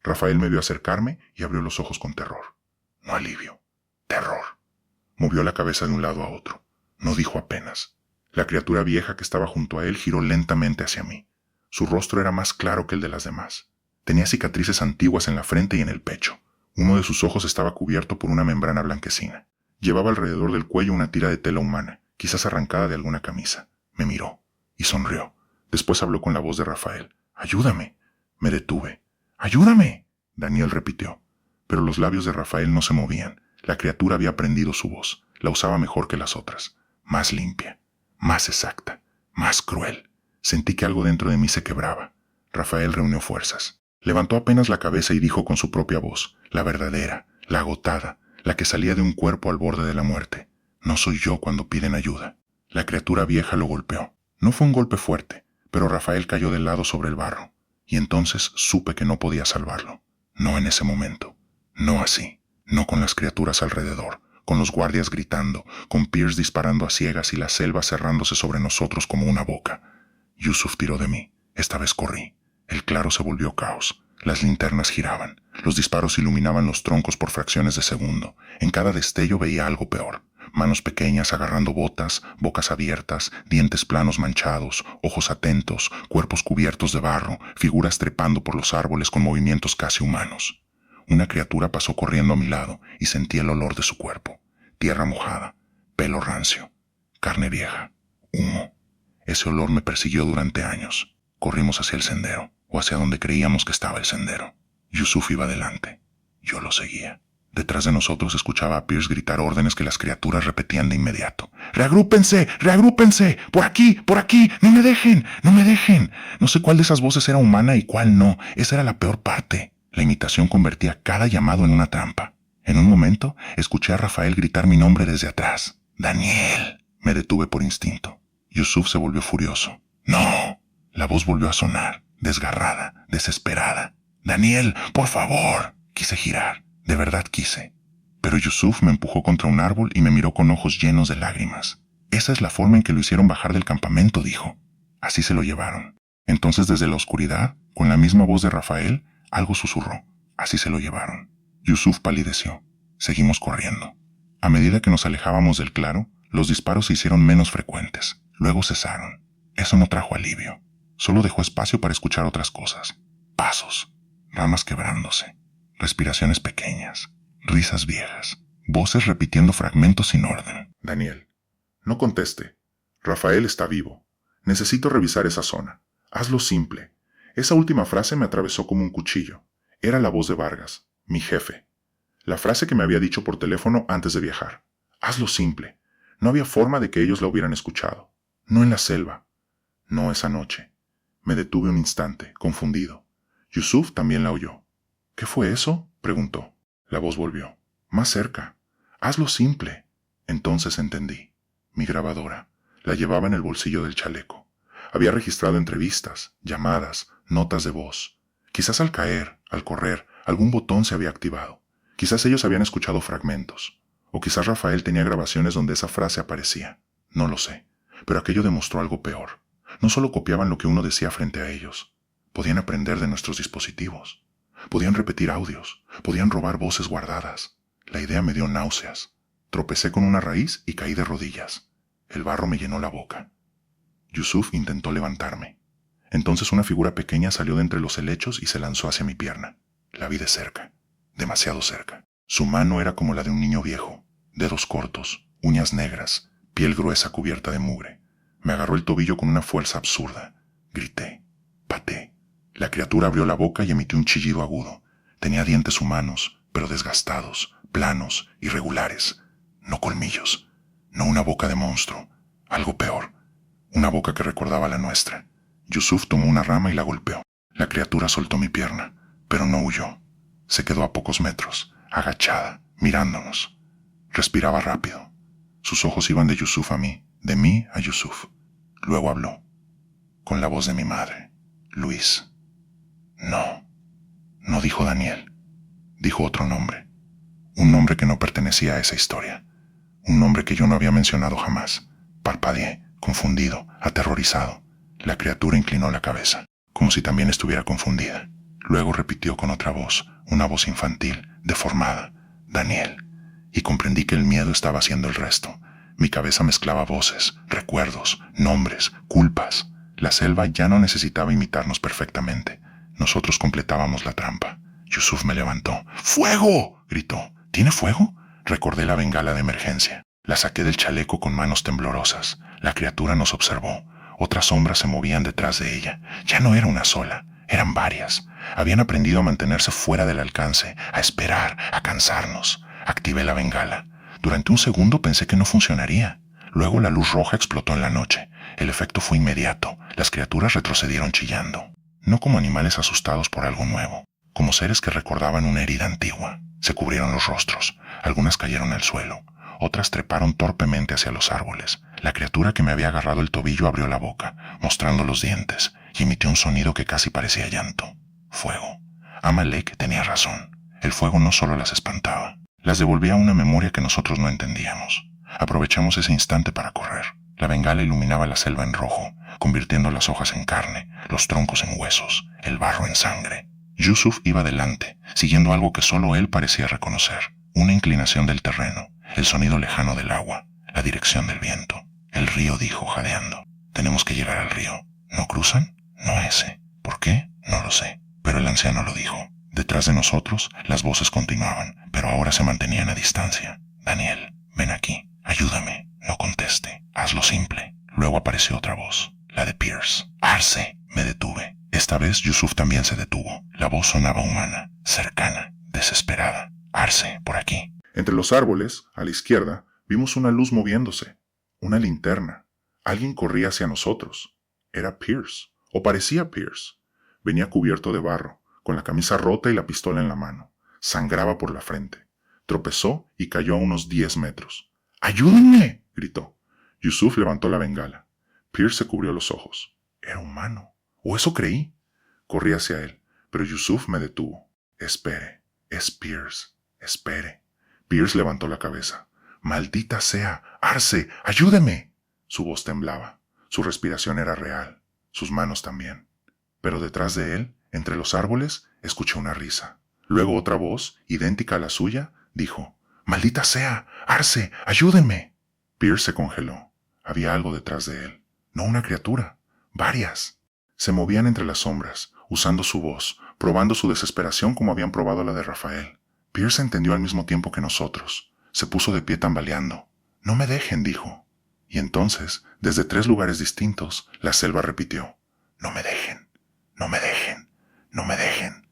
Rafael me vio acercarme y abrió los ojos con terror. No alivio. Terror. Movió la cabeza de un lado a otro. No dijo apenas. La criatura vieja que estaba junto a él giró lentamente hacia mí. Su rostro era más claro que el de las demás. Tenía cicatrices antiguas en la frente y en el pecho. Uno de sus ojos estaba cubierto por una membrana blanquecina. Llevaba alrededor del cuello una tira de tela humana, quizás arrancada de alguna camisa. Me miró y sonrió. Después habló con la voz de Rafael. «¡Ayúdame!» Me detuve. «¡Ayúdame!» Daniel repitió. Pero los labios de Rafael no se movían. La criatura había aprendido su voz. La usaba mejor que las otras. Más limpia, más exacta, más cruel. Sentí que algo dentro de mí se quebraba. Rafael reunió fuerzas. Levantó apenas la cabeza y dijo con su propia voz, la verdadera, la agotada, la que salía de un cuerpo al borde de la muerte. No soy yo cuando piden ayuda. La criatura vieja lo golpeó. No fue un golpe fuerte, pero Rafael cayó de lado sobre el barro, y entonces supe que no podía salvarlo. No en ese momento. No así. No con las criaturas alrededor, con los guardias gritando, con Pierce disparando a ciegas y la selva cerrándose sobre nosotros como una boca. Yusuf tiró de mí. Esta vez corrí. El claro se volvió caos. Las linternas giraban. Los disparos iluminaban los troncos por fracciones de segundo. En cada destello veía algo peor. Manos pequeñas agarrando botas, bocas abiertas, dientes planos manchados, ojos atentos, cuerpos cubiertos de barro, figuras trepando por los árboles con movimientos casi humanos. Una criatura pasó corriendo a mi lado y sentí el olor de su cuerpo. Tierra mojada, pelo rancio, carne vieja, humo. Ese olor me persiguió durante años. Corrimos hacia el sendero, o hacia donde creíamos que estaba el sendero. Yusuf iba delante. Yo lo seguía. Detrás de nosotros escuchaba a Pierce gritar órdenes que las criaturas repetían de inmediato. ¡Reagrúpense! ¡Reagrúpense! ¡Por aquí! ¡Por aquí! ¡No me dejen! ¡No me dejen! No sé cuál de esas voces era humana y cuál no. Esa era la peor parte. La imitación convertía cada llamado en una trampa. En un momento, escuché a Rafael gritar mi nombre desde atrás. ¡Daniel! Me detuve por instinto. Yusuf se volvió furioso. ¡No! La voz volvió a sonar, desgarrada, desesperada. ¡Daniel, por favor! Quise girar. De verdad quise. Pero Yusuf me empujó contra un árbol y me miró con ojos llenos de lágrimas. Esa es la forma en que lo hicieron bajar del campamento, dijo. Así se lo llevaron. Entonces desde la oscuridad, con la misma voz de Rafael, algo susurró. Así se lo llevaron. Yusuf palideció. Seguimos corriendo. A medida que nos alejábamos del claro, los disparos se hicieron menos frecuentes. Luego cesaron. Eso no trajo alivio. Solo dejó espacio para escuchar otras cosas. Pasos. Ramas quebrándose. Respiraciones pequeñas, risas viejas, voces repitiendo fragmentos sin orden. Daniel, no conteste. Rafael está vivo. Necesito revisar esa zona. Hazlo simple. Esa última frase me atravesó como un cuchillo. Era la voz de Vargas, mi jefe. La frase que me había dicho por teléfono antes de viajar. Hazlo simple. No había forma de que ellos la hubieran escuchado. No en la selva. No esa noche. Me detuve un instante, confundido. Yusuf también la oyó. ¿Qué fue eso?, preguntó. La voz volvió. Más cerca. Hazlo simple. Entonces entendí. Mi grabadora. La llevaba en el bolsillo del chaleco. Había registrado entrevistas, llamadas, notas de voz. Quizás al caer, al correr, algún botón se había activado. Quizás ellos habían escuchado fragmentos. O quizás Rafael tenía grabaciones donde esa frase aparecía. No lo sé. Pero aquello demostró algo peor. No solo copiaban lo que uno decía frente a ellos. Podían aprender de nuestros dispositivos. Podían repetir audios, podían robar voces guardadas. La idea me dio náuseas. Tropecé con una raíz y caí de rodillas. El barro me llenó la boca. Yusuf intentó levantarme. Entonces una figura pequeña salió de entre los helechos y se lanzó hacia mi pierna. La vi de cerca, demasiado cerca. Su mano era como la de un niño viejo, dedos cortos, uñas negras, piel gruesa cubierta de mugre. Me agarró el tobillo con una fuerza absurda. Grité, pateé. La criatura abrió la boca y emitió un chillido agudo. Tenía dientes humanos, pero desgastados, planos, irregulares. No colmillos, no una boca de monstruo. Algo peor, una boca que recordaba la nuestra. Yusuf tomó una rama y la golpeó. La criatura soltó mi pierna, pero no huyó. Se quedó a pocos metros, agachada, mirándonos. Respiraba rápido. Sus ojos iban de Yusuf a mí a Yusuf. Luego habló, con la voz de mi madre. Luis. No dijo Daniel. Dijo otro nombre. Un nombre que no pertenecía a esa historia. Un nombre que yo no había mencionado jamás. Parpadeé, confundido, aterrorizado. La criatura inclinó la cabeza, como si también estuviera confundida. Luego repitió con otra voz, una voz infantil, deformada. Daniel. Y comprendí que el miedo estaba haciendo el resto. Mi cabeza mezclaba voces, recuerdos, nombres, culpas. La selva ya no necesitaba imitarnos perfectamente. Nosotros completábamos la trampa. Yusuf me levantó. ¡Fuego!, gritó. ¿Tiene fuego? Recordé la bengala de emergencia. La saqué del chaleco con manos temblorosas. La criatura nos observó. Otras sombras se movían detrás de ella. Ya no era una sola, eran varias. Habían aprendido a mantenerse fuera del alcance, a esperar, a cansarnos. Activé la bengala. Durante un segundo pensé que no funcionaría. Luego la luz roja explotó en la noche. El efecto fue inmediato. Las criaturas retrocedieron chillando. no como animales asustados por algo nuevo, como seres que recordaban una herida antigua. Se cubrieron los rostros, algunas cayeron al suelo, otras treparon torpemente hacia los árboles. La criatura que me había agarrado el tobillo abrió la boca, mostrando los dientes, y emitió un sonido que casi parecía llanto. Fuego. Amalek tenía razón. El fuego no solo las espantaba, las devolvía a una memoria que nosotros no entendíamos. Aprovechamos ese instante para correr. La bengala iluminaba la selva en rojo, convirtiendo las hojas en carne, los troncos en huesos, el barro en sangre. Yusuf iba delante, siguiendo algo que solo él parecía reconocer. Una inclinación del terreno, el sonido lejano del agua, la dirección del viento. El río dijo jadeando. Tenemos que llegar al río. ¿No cruzan? No ese. ¿Por qué? No lo sé. Pero el anciano lo dijo. Detrás de nosotros, las voces continuaban, pero ahora se mantenían a distancia. Daniel, ven aquí. Ayúdame. No conteste. Hazlo simple. Luego apareció otra voz, la de Pierce. Arce. Me detuve. Esta vez Yusuf también se detuvo. La voz sonaba humana, cercana, desesperada. Arce, por aquí. Entre los árboles, a la izquierda, vimos una luz moviéndose. Una linterna. Alguien corría hacia nosotros. Era Pierce, o parecía Pierce. Venía cubierto de barro, con la camisa rota y la pistola en la mano. Sangraba por la frente. Tropezó y cayó a unos 10 metros. ¡Ayúdenme!, gritó. Yusuf levantó la bengala. Pierce se cubrió los ojos. Era humano. O eso creí. Corrí hacia él, pero Yusuf me detuvo. Espere. Es Pierce. Espere. Pierce levantó la cabeza. ¡Maldita sea! ¡Arce! ¡Ayúdeme! Su voz temblaba. Su respiración era real. Sus manos también. Pero detrás de él, entre los árboles, escuché una risa. Luego otra voz, idéntica a la suya, dijo: ¡Maldita sea! ¡Arce! ¡Ayúdenme! Pierce se congeló. Había algo detrás de él. No una criatura. Varias. Se movían entre las sombras, usando su voz, probando su desesperación como habían probado la de Rafael. Pierce entendió al mismo tiempo que nosotros. Se puso de pie tambaleando. «No me dejen», dijo. Y entonces, desde 3 lugares distintos, la selva repitió: «No me dejen, no me dejen, no me dejen».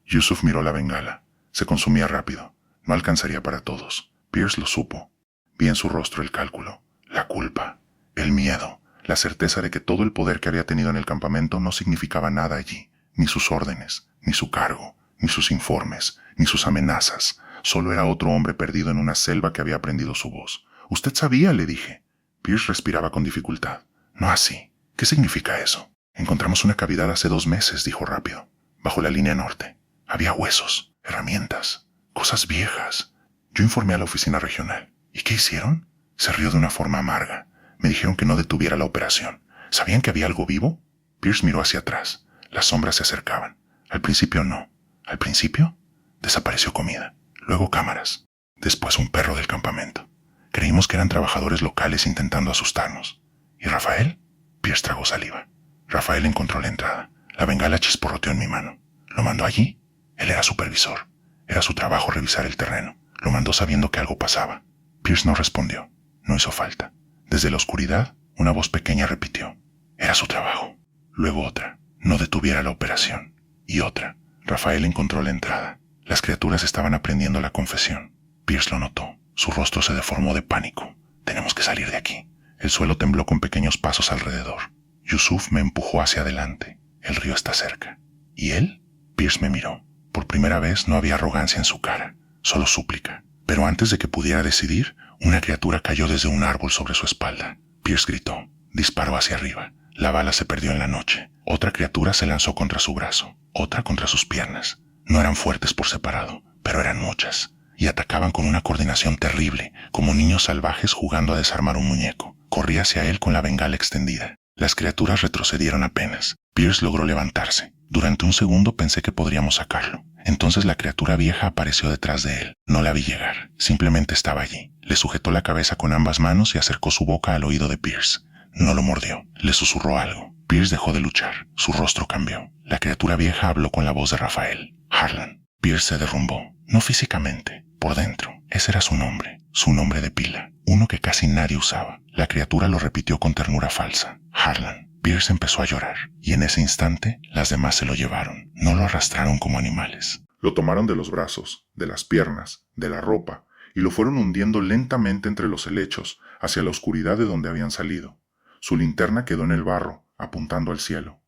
Yusuf miró la bengala. Se consumía rápido. No alcanzaría para todos. Pierce lo supo. Vi en su rostro el cálculo, la culpa, el miedo, la certeza de que todo el poder que había tenido en el campamento no significaba nada allí, ni sus órdenes, ni su cargo, ni sus informes, ni sus amenazas. Solo era otro hombre perdido en una selva que había aprendido su voz. «Usted sabía», le dije. Pierce respiraba con dificultad. «No así. ¿Qué significa eso?» «Encontramos una cavidad hace 2 meses», dijo rápido. «Bajo la línea norte. Había huesos, herramientas, cosas viejas». Yo informé a la oficina regional. «¿Y qué hicieron?» Se rió de una forma amarga. Me dijeron que no detuviera la operación. ¿Sabían que había algo vivo? Pierce miró hacia atrás. Las sombras se acercaban. Al principio no. Al principio desapareció comida. Luego cámaras. Después un perro del campamento. Creímos que eran trabajadores locales intentando asustarnos. ¿Y Rafael? Pierce tragó saliva. Rafael encontró la entrada. La bengala chisporroteó en mi mano. ¿Lo mandó allí? Él era supervisor. Era su trabajo revisar el terreno. Lo mandó sabiendo que algo pasaba. Pierce no respondió. No hizo falta. Desde la oscuridad, una voz pequeña repitió: «Era su trabajo». Luego otra: «No detuviera la operación». Y otra: «Rafael encontró la entrada». Las criaturas estaban aprendiendo la confesión. Pierce lo notó. Su rostro se deformó de pánico. «Tenemos que salir de aquí». El suelo tembló con pequeños pasos alrededor. Yusuf me empujó hacia adelante. «El río está cerca». ¿Y él?» Pierce me miró. Por primera vez no había arrogancia en su cara, solo súplica. Pero antes de que pudiera decidir, una criatura cayó desde un árbol sobre su espalda. Pierce gritó. Disparó hacia arriba. La bala se perdió en la noche. Otra criatura se lanzó contra su brazo, otra contra sus piernas. No eran fuertes por separado, pero eran muchas, y atacaban con una coordinación terrible, como niños salvajes jugando a desarmar un muñeco. Corrí hacia él con la bengala extendida. Las criaturas retrocedieron apenas. Pierce logró levantarse. Durante un segundo pensé que podríamos sacarlo. Entonces la criatura vieja apareció detrás de él. No la vi llegar. Simplemente estaba allí. Le sujetó la cabeza con ambas manos y acercó su boca al oído de Pierce. No lo mordió. Le susurró algo. Pierce dejó de luchar. Su rostro cambió. La criatura vieja habló con la voz de Rafael. Harlan. Pierce se derrumbó. No físicamente, por dentro. Ese era su nombre. Su nombre de pila. Uno que casi nadie usaba. La criatura lo repitió con ternura falsa. Harlan. Pierce empezó a llorar, y en ese instante las demás se lo llevaron. No lo arrastraron como animales. Lo tomaron de los brazos, de las piernas, de la ropa, y lo fueron hundiendo lentamente entre los helechos, hacia la oscuridad de donde habían salido. Su linterna quedó en el barro, apuntando al cielo.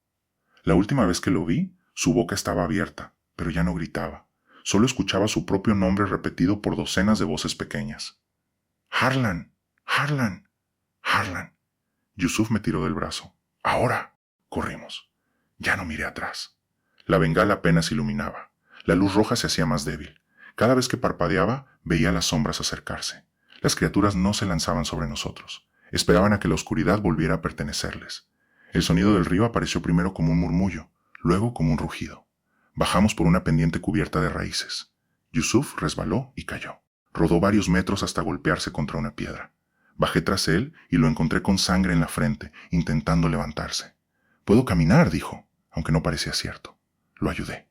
La última vez que lo vi, su boca estaba abierta, pero ya no gritaba. Solo escuchaba su propio nombre repetido por docenas de voces pequeñas. «Harlan, Harlan, Harlan». Yusuf me tiró del brazo. «Ahora». Corrimos. Ya no miré atrás. La bengala apenas iluminaba. La luz roja se hacía más débil. Cada vez que parpadeaba, veía las sombras acercarse. Las criaturas no se lanzaban sobre nosotros. Esperaban a que la oscuridad volviera a pertenecerles. El sonido del río apareció primero como un murmullo, luego como un rugido. Bajamos por una pendiente cubierta de raíces. Yusuf resbaló y cayó. Rodó varios metros hasta golpearse contra una piedra. Bajé tras él y lo encontré con sangre en la frente, intentando levantarse. «Puedo caminar», dijo, aunque no parecía cierto. Lo ayudé.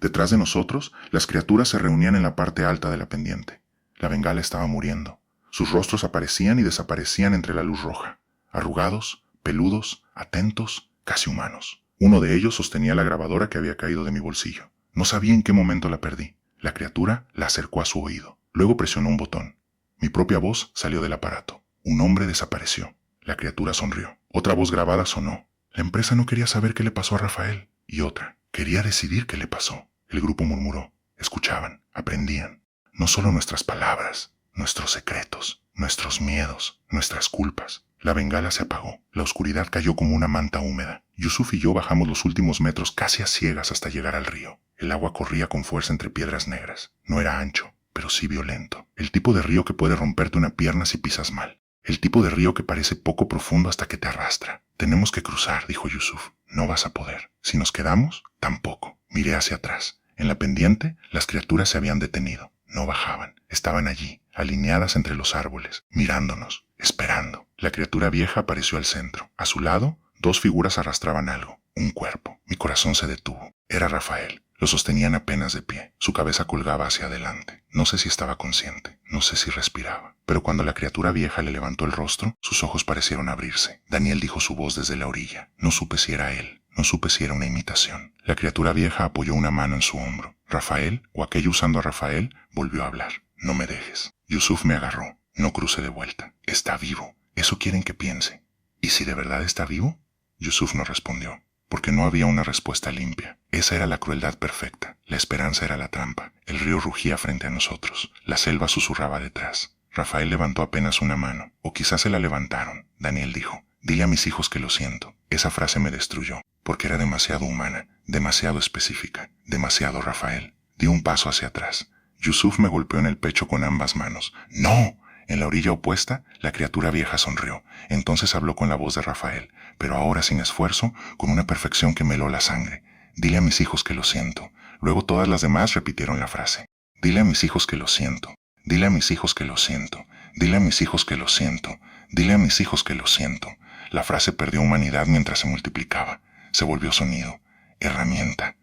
Detrás de nosotros, las criaturas se reunían en la parte alta de la pendiente. La bengala estaba muriendo. Sus rostros aparecían y desaparecían entre la luz roja. Arrugados, peludos, atentos, casi humanos. Uno de ellos sostenía la grabadora que había caído de mi bolsillo. No sabía en qué momento la perdí. La criatura la acercó a su oído. Luego presionó un botón. Mi propia voz salió del aparato. Un hombre desapareció. La criatura sonrió. Otra voz grabada sonó. La empresa no quería saber qué le pasó a Rafael. Y otra. Quería decidir qué le pasó. El grupo murmuró. Escuchaban. Aprendían. No solo nuestras palabras, nuestros secretos, nuestros miedos, nuestras culpas. La bengala se apagó. La oscuridad cayó como una manta húmeda. Yusuf y yo bajamos los últimos metros casi a ciegas hasta llegar al río. El agua corría con fuerza entre piedras negras. No era ancho, pero sí violento. El tipo de río que puede romperte una pierna si pisas mal. El tipo de río que parece poco profundo hasta que te arrastra. «Tenemos que cruzar», dijo Yusuf. «No vas a poder. Si nos quedamos, tampoco». Miré hacia atrás. En la pendiente, las criaturas se habían detenido. No bajaban. Estaban allí, alineadas entre los árboles, mirándonos, esperando. La criatura vieja apareció al centro. A su lado, dos figuras arrastraban algo. Un cuerpo. Mi corazón se detuvo. Era Rafael. Lo sostenían apenas de pie. Su cabeza colgaba hacia adelante. No sé si estaba consciente. No sé si respiraba. Pero cuando la criatura vieja le levantó el rostro, sus ojos parecieron abrirse. Daniel dijo su voz desde la orilla. No supe si era él. No supe si era una imitación. La criatura vieja apoyó una mano en su hombro. Rafael, o aquello usando a Rafael, volvió a hablar. «No me dejes». Yusuf me agarró. No crucé de vuelta. «Está vivo. Eso quieren que piense». «¿Y si de verdad está vivo?» Yusuf no respondió, porque no había una respuesta limpia. Esa era la crueldad perfecta. La esperanza era la trampa. El río rugía frente a nosotros. La selva susurraba detrás. Rafael levantó apenas una mano, o quizás se la levantaron. Daniel dijo: «Dile a mis hijos que lo siento». Esa frase me destruyó, porque era demasiado humana, demasiado específica, demasiado Rafael. Di un paso hacia atrás. Yusuf me golpeó en el pecho con ambas manos. «¡No!». En la orilla opuesta, la criatura vieja sonrió. Entonces habló con la voz de Rafael, pero ahora sin esfuerzo, con una perfección que me heló la sangre. «Dile a mis hijos que lo siento». Luego todas las demás repitieron la frase. «Dile a mis hijos que lo siento. Dile a mis hijos que lo siento. Dile a mis hijos que lo siento. Dile a mis hijos que lo siento». La frase perdió humanidad mientras se multiplicaba. Se volvió sonido, herramienta,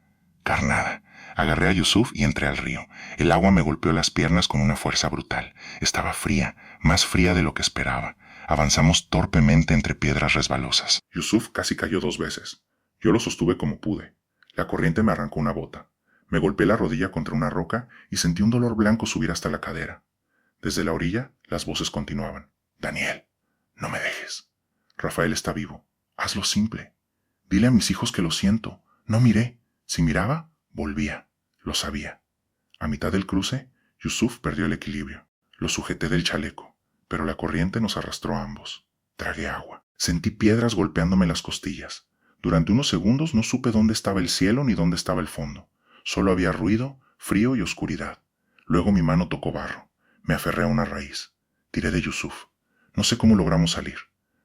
carnada. Agarré a Yusuf y entré al río. El agua me golpeó las piernas con una fuerza brutal. Estaba fría, más fría de lo que esperaba. Avanzamos torpemente entre piedras resbalosas. Yusuf casi cayó 2 veces. Yo lo sostuve como pude. La corriente me arrancó una bota. Me golpeé la rodilla contra una roca y sentí un dolor blanco subir hasta la cadera. Desde la orilla, las voces continuaban. «Daniel, no me dejes. Rafael está vivo. Hazlo simple. Dile a mis hijos que lo siento. No miré. Si miraba, volvía. Lo sabía». A mitad del cruce, Yusuf perdió el equilibrio. Lo sujeté del chaleco, pero la corriente nos arrastró a ambos. Tragué agua. Sentí piedras golpeándome las costillas. Durante unos segundos no supe dónde estaba el cielo ni dónde estaba el fondo. Solo había ruido, frío y oscuridad. Luego mi mano tocó barro. Me aferré a una raíz. Tiré de Yusuf. No sé cómo logramos salir.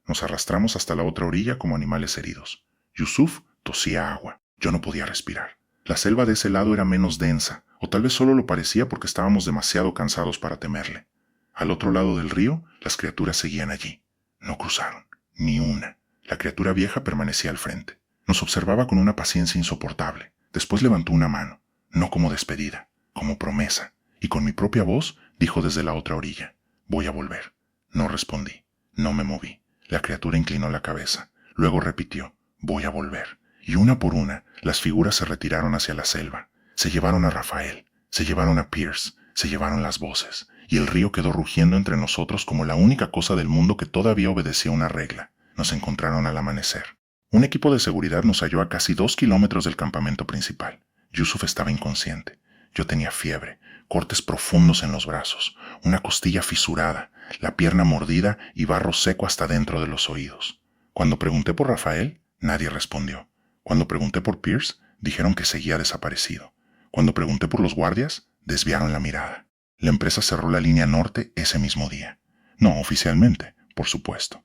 Nos arrastramos hasta la otra orilla como animales heridos. Yusuf tosía agua. Yo no podía respirar. La selva de ese lado era menos densa, o tal vez solo lo parecía porque estábamos demasiado cansados para temerle. Al otro lado del río, las criaturas seguían allí. No cruzaron, ni una. La criatura vieja permanecía al frente. Nos observaba con una paciencia insoportable. Después levantó una mano, no como despedida, como promesa, y con mi propia voz dijo desde la otra orilla: «Voy a volver». No respondí, no me moví. La criatura inclinó la cabeza, luego repitió: «Voy a volver». Y una por una, las figuras se retiraron hacia la selva. Se llevaron a Rafael, se llevaron a Pierce, se llevaron las voces, y el río quedó rugiendo entre nosotros como la única cosa del mundo que todavía obedecía una regla. Nos encontraron al amanecer. Un equipo de seguridad nos halló a casi 2 kilómetros del campamento principal. Yusuf estaba inconsciente. Yo tenía fiebre, cortes profundos en los brazos, una costilla fisurada, la pierna mordida y barro seco hasta dentro de los oídos. Cuando pregunté por Rafael, nadie respondió. Cuando pregunté por Pierce, dijeron que seguía desaparecido. Cuando pregunté por los guardias, desviaron la mirada. La empresa cerró la línea norte ese mismo día. No oficialmente, por supuesto.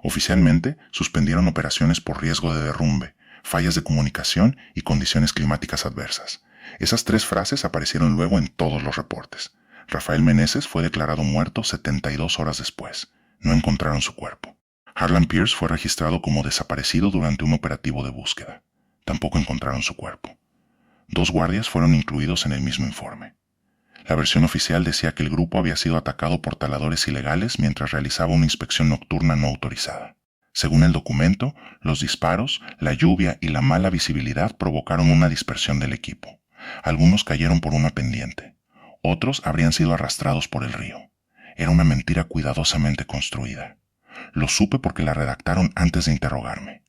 Oficialmente suspendieron operaciones por riesgo de derrumbe, fallas de comunicación y condiciones climáticas adversas. Esas 3 frases aparecieron luego en todos los reportes. Rafael Meneses fue declarado muerto 72 horas después. No encontraron su cuerpo. Harlan Pierce fue registrado como desaparecido durante un operativo de búsqueda. Tampoco encontraron su cuerpo. 2 guardias fueron incluidos en el mismo informe. La versión oficial decía que el grupo había sido atacado por taladores ilegales mientras realizaba una inspección nocturna no autorizada. Según el documento, los disparos, la lluvia y la mala visibilidad provocaron una dispersión del equipo. Algunos cayeron por una pendiente. Otros habrían sido arrastrados por el río. Era una mentira cuidadosamente construida. Lo supe porque la redactaron antes de interrogarme.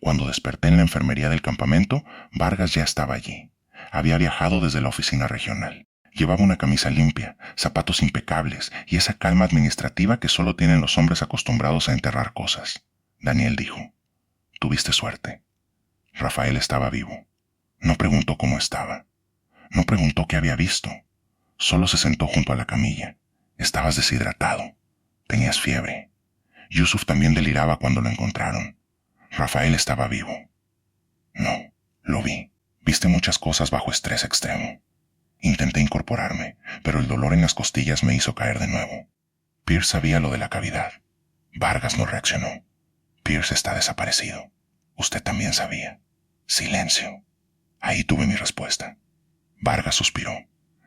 Cuando desperté en la enfermería del campamento, Vargas ya estaba allí. Había viajado desde la oficina regional. Llevaba una camisa limpia, zapatos impecables y esa calma administrativa que solo tienen los hombres acostumbrados a enterrar cosas. Daniel dijo: «Tuviste suerte». Rafael estaba vivo. No preguntó cómo estaba. No preguntó qué había visto. Solo se sentó junto a la camilla. Estabas deshidratado. Tenías fiebre. Yusuf también deliraba cuando lo encontraron. Rafael estaba vivo. No, lo vi. Viste muchas cosas bajo estrés extremo. Intenté incorporarme, pero el dolor en las costillas me hizo caer de nuevo. Pierce sabía lo de la cavidad. Vargas no reaccionó. Pierce está desaparecido. Usted también sabía. Silencio. Ahí tuve mi respuesta. Vargas suspiró.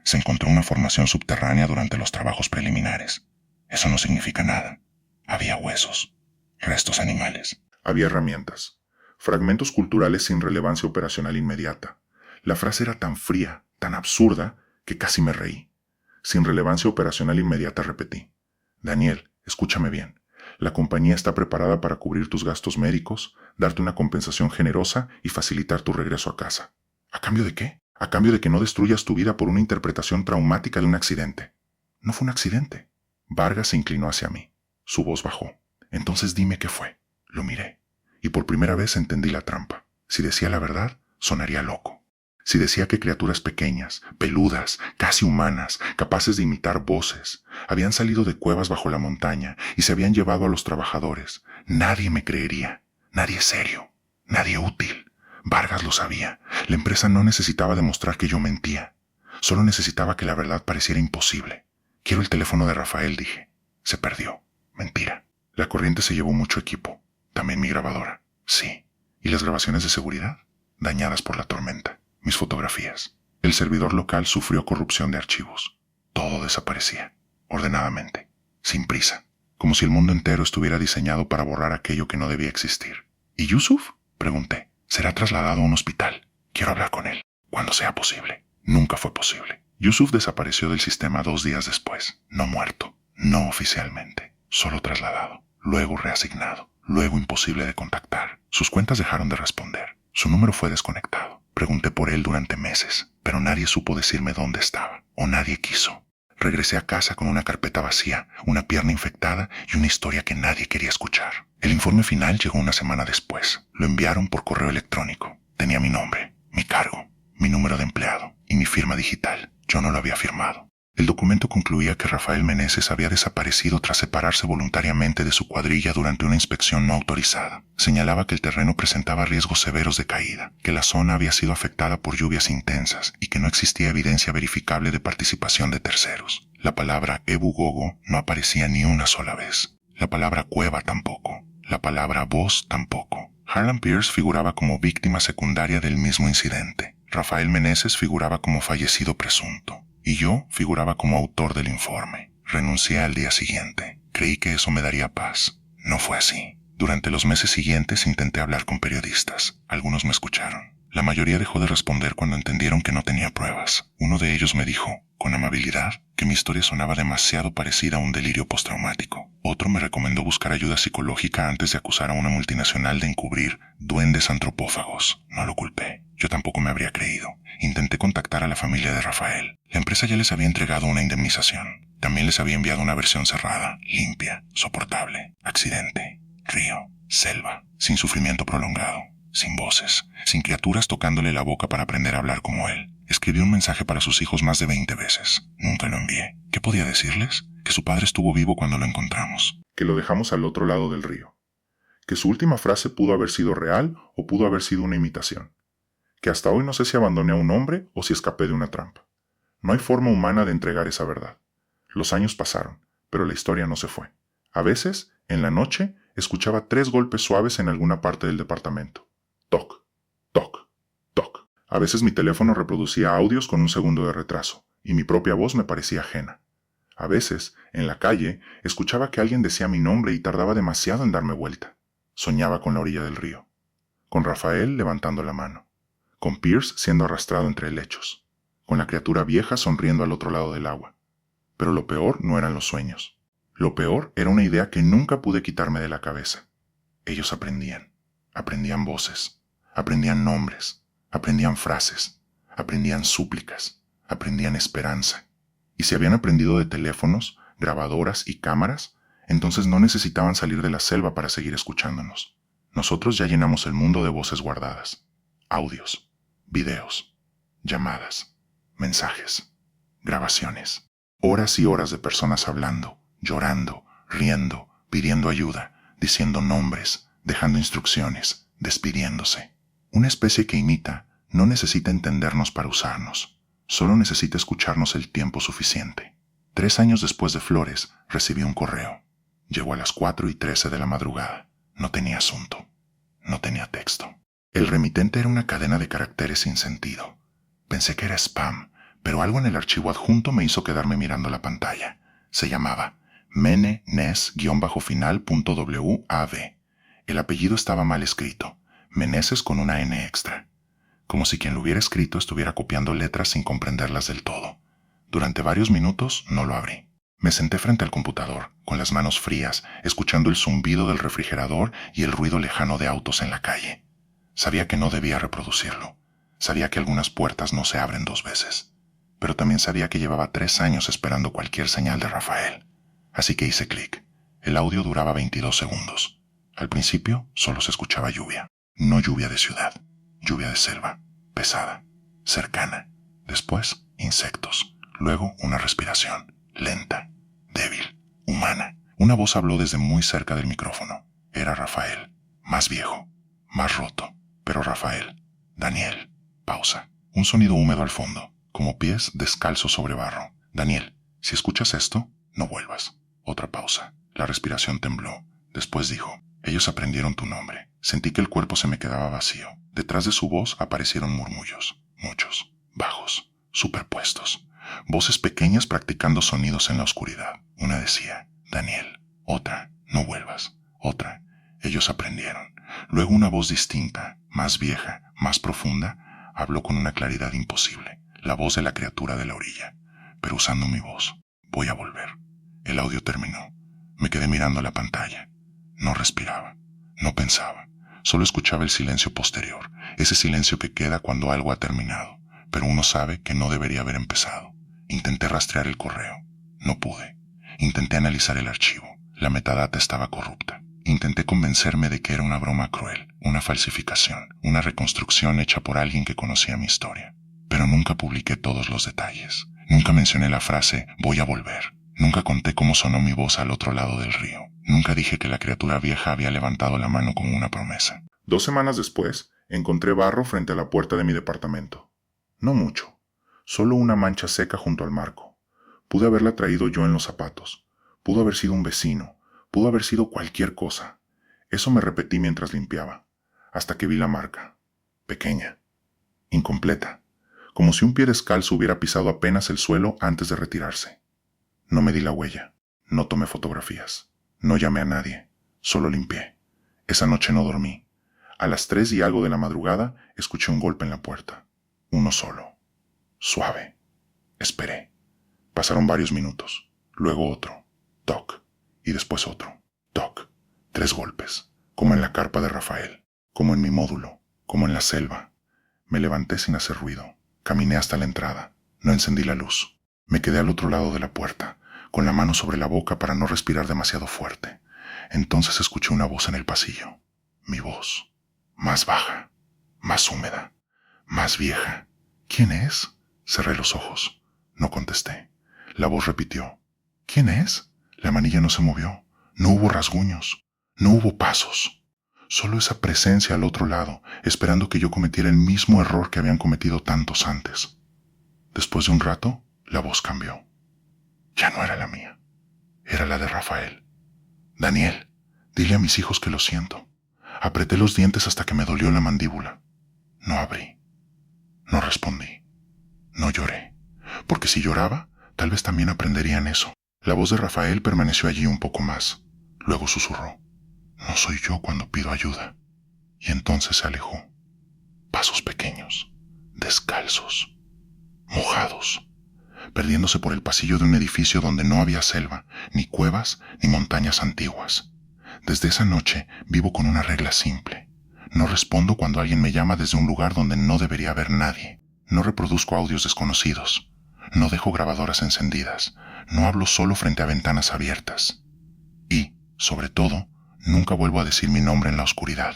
Se encontró una formación subterránea durante los trabajos preliminares. Eso no significa nada. Había huesos, restos animales. Había herramientas, fragmentos culturales sin relevancia operacional inmediata. La frase era tan fría, tan absurda, que casi me reí. Sin relevancia operacional inmediata, repetí. Daniel, escúchame bien. La compañía está preparada para cubrir tus gastos médicos, darte una compensación generosa y facilitar tu regreso a casa. ¿A cambio de qué? A cambio de que no destruyas tu vida por una interpretación traumática de un accidente. No fue un accidente. Vargas se inclinó hacia mí. Su voz bajó. Entonces dime qué fue. Lo miré. Y por primera vez entendí la trampa. Si decía la verdad, sonaría loco. Si decía que criaturas pequeñas, peludas, casi humanas, capaces de imitar voces, habían salido de cuevas bajo la montaña y se habían llevado a los trabajadores, nadie me creería. Nadie serio. Nadie útil. Vargas lo sabía. La empresa no necesitaba demostrar que yo mentía. Solo necesitaba que la verdad pareciera imposible. Quiero el teléfono de Rafael, dije. Se perdió. Mentira. La corriente se llevó mucho equipo. También mi grabadora. Sí. ¿Y las grabaciones de seguridad? Dañadas por la tormenta. Mis fotografías. El servidor local sufrió corrupción de archivos. Todo desaparecía. Ordenadamente. Sin prisa. Como si el mundo entero estuviera diseñado para borrar aquello que no debía existir. ¿Y Yusuf? Pregunté. Será trasladado a un hospital. Quiero hablar con él. Cuando sea posible. Nunca fue posible. Yusuf desapareció del sistema 2 días después. No muerto. No oficialmente. Solo trasladado. Luego reasignado. Luego imposible de contactar. Sus cuentas dejaron de responder. Su número fue desconectado. Pregunté por él durante meses, pero nadie supo decirme dónde estaba. O nadie quiso. Regresé a casa con una carpeta vacía, una pierna infectada y una historia que nadie quería escuchar. El informe final llegó una semana después. Lo enviaron por correo electrónico. Tenía mi nombre, mi cargo, mi número de empleado y mi firma digital. Yo no lo había firmado. El documento concluía que Rafael Meneses había desaparecido tras separarse voluntariamente de su cuadrilla durante una inspección no autorizada. Señalaba que el terreno presentaba riesgos severos de caída, que la zona había sido afectada por lluvias intensas y que no existía evidencia verificable de participación de terceros. La palabra Ebu Gogo no aparecía ni una sola vez. La palabra cueva tampoco. La palabra voz tampoco. Harlan Pierce figuraba como víctima secundaria del mismo incidente. Rafael Meneses figuraba como fallecido presunto. Y yo figuraba como autor del informe. Renuncié al día siguiente. Creí que eso me daría paz. No fue así. Durante los meses siguientes intenté hablar con periodistas. Algunos me escucharon. La mayoría dejó de responder cuando entendieron que no tenía pruebas. Uno de ellos me dijo, con amabilidad, que mi historia sonaba demasiado parecida a un delirio postraumático. Otro me recomendó buscar ayuda psicológica antes de acusar a una multinacional de encubrir duendes antropófagos. No lo culpé. Yo tampoco me habría creído. Intenté contactar a la familia de Rafael. La empresa ya les había entregado una indemnización. También les había enviado una versión cerrada, limpia, soportable. Accidente, río, selva, sin sufrimiento prolongado. Sin voces, sin criaturas tocándole la boca para aprender a hablar como él. Escribió un mensaje para sus hijos más de 20 veces. Nunca lo envié. ¿Qué podía decirles? Que su padre estuvo vivo cuando lo encontramos. Que lo dejamos al otro lado del río. Que su última frase pudo haber sido real o pudo haber sido una imitación. Que hasta hoy no sé si abandoné a un hombre o si escapé de una trampa. No hay forma humana de entregar esa verdad. Los años pasaron, pero la historia no se fue. A veces, en la noche, escuchaba 3 golpes suaves en alguna parte del departamento. Toc, toc, toc. A veces mi teléfono reproducía audios con un segundo de retraso, y mi propia voz me parecía ajena. A veces, en la calle, escuchaba que alguien decía mi nombre y tardaba demasiado en darme vuelta. Soñaba con la orilla del río, con Rafael levantando la mano, con Pierce siendo arrastrado entre helechos, con la criatura vieja sonriendo al otro lado del agua. Pero lo peor no eran los sueños. Lo peor era una idea que nunca pude quitarme de la cabeza. Ellos aprendían voces, aprendían nombres, aprendían frases, aprendían súplicas, aprendían esperanza. Y si habían aprendido de teléfonos, grabadoras y cámaras, entonces no necesitaban salir de la selva para seguir escuchándonos. Nosotros ya llenamos el mundo de voces guardadas, audios, videos, llamadas, mensajes, grabaciones, horas y horas de personas hablando, llorando, riendo, pidiendo ayuda, diciendo nombres, dejando instrucciones, despidiéndose. Una especie que imita no necesita entendernos para usarnos, solo necesita escucharnos el tiempo suficiente. 3 años después de Flores, recibí un correo. Llegó a las 4:13 de la madrugada. No tenía asunto. No tenía texto. El remitente era una cadena de caracteres sin sentido. Pensé que era spam, pero algo en el archivo adjunto me hizo quedarme mirando la pantalla. Se llamaba menenes-final.wav. El apellido estaba mal escrito, Meneses con una N extra. Como si quien lo hubiera escrito estuviera copiando letras sin comprenderlas del todo. Durante varios minutos no lo abrí. Me senté frente al computador, con las manos frías, escuchando el zumbido del refrigerador y el ruido lejano de autos en la calle. Sabía que no debía reproducirlo. Sabía que algunas puertas no se abren 2 veces. Pero también sabía que llevaba 3 años esperando cualquier señal de Rafael. Así que hice clic. El audio duraba 22 segundos. Al principio solo se escuchaba lluvia. No lluvia de ciudad, lluvia de selva, pesada, cercana. Después, insectos. Luego, una respiración, lenta, débil, humana. Una voz habló desde muy cerca del micrófono. Era Rafael. Más viejo, más roto, pero Rafael. Daniel. Pausa. Un sonido húmedo al fondo, como pies descalzos sobre barro. Daniel, si escuchas esto, no vuelvas. Otra pausa. La respiración tembló. Después dijo, ellos aprendieron tu nombre. Sentí que el cuerpo se me quedaba vacío. Detrás de su voz aparecieron murmullos, muchos, bajos, superpuestos. Voces pequeñas practicando sonidos en la oscuridad. Una decía, Daniel. Otra, no vuelvas. Otra, ellos aprendieron. Luego una voz distinta, más vieja, más profunda, habló con una claridad imposible. La voz de la criatura de la orilla. Pero usando mi voz. Voy a volver. El audio terminó. Me quedé mirando la pantalla. No respiraba. No pensaba. Solo escuchaba el silencio posterior. Ese silencio que queda cuando algo ha terminado. Pero uno sabe que no debería haber empezado. Intenté rastrear el correo. No pude. Intenté analizar el archivo. La metadata estaba corrupta. Intenté convencerme de que era una broma cruel, una falsificación, una reconstrucción hecha por alguien que conocía mi historia. Pero nunca publiqué todos los detalles. Nunca mencioné la frase, voy a volver. Nunca conté cómo sonó mi voz al otro lado del río. Nunca dije que la criatura vieja había levantado la mano con una promesa. 2 semanas después, encontré barro frente a la puerta de mi departamento. No mucho. Solo una mancha seca junto al marco. Pude haberla traído yo en los zapatos. Pudo haber sido un vecino. Pudo haber sido cualquier cosa. Eso me repetí mientras limpiaba, hasta que vi la marca. Pequeña. Incompleta. Como si un pie descalzo hubiera pisado apenas el suelo antes de retirarse. No medí la huella. No tomé fotografías. No llamé a nadie. Solo limpié. Esa noche no dormí. A las 3 y algo de la madrugada, escuché un golpe en la puerta. Uno solo. Suave. Esperé. Pasaron varios minutos. Luego otro. Toc. Y después otro. Toc. 3 golpes. Como en la carpa de Rafael. Como en mi módulo. Como en la selva. Me levanté sin hacer ruido. Caminé hasta la entrada. No encendí la luz. Me quedé al otro lado de la puerta, con la mano sobre la boca para no respirar demasiado fuerte. Entonces escuché una voz en el pasillo. Mi voz. Más baja. Más húmeda. Más vieja. ¿Quién es? Cerré los ojos. No contesté. La voz repitió. ¿Quién es? La manilla no se movió. No hubo rasguños. No hubo pasos. Solo esa presencia al otro lado, esperando que yo cometiera el mismo error que habían cometido tantos antes. Después de un rato, la voz cambió. Ya no era la mía. Era la de Rafael. Daniel, dile a mis hijos que lo siento. Apreté los dientes hasta que me dolió la mandíbula. No abrí. No respondí. No lloré. Porque si lloraba, tal vez también aprenderían eso. La voz de Rafael permaneció allí un poco más. Luego susurró. No soy yo cuando pido ayuda. Y entonces se alejó. Pasos pequeños, descalzos, mojados, perdiéndose por el pasillo de un edificio donde no había selva, ni cuevas, ni montañas antiguas. Desde esa noche vivo con una regla simple. No respondo cuando alguien me llama desde un lugar donde no debería haber nadie. No reproduzco audios desconocidos. No dejo grabadoras encendidas. No hablo solo frente a ventanas abiertas. Y, sobre todo, nunca vuelvo a decir mi nombre en la oscuridad.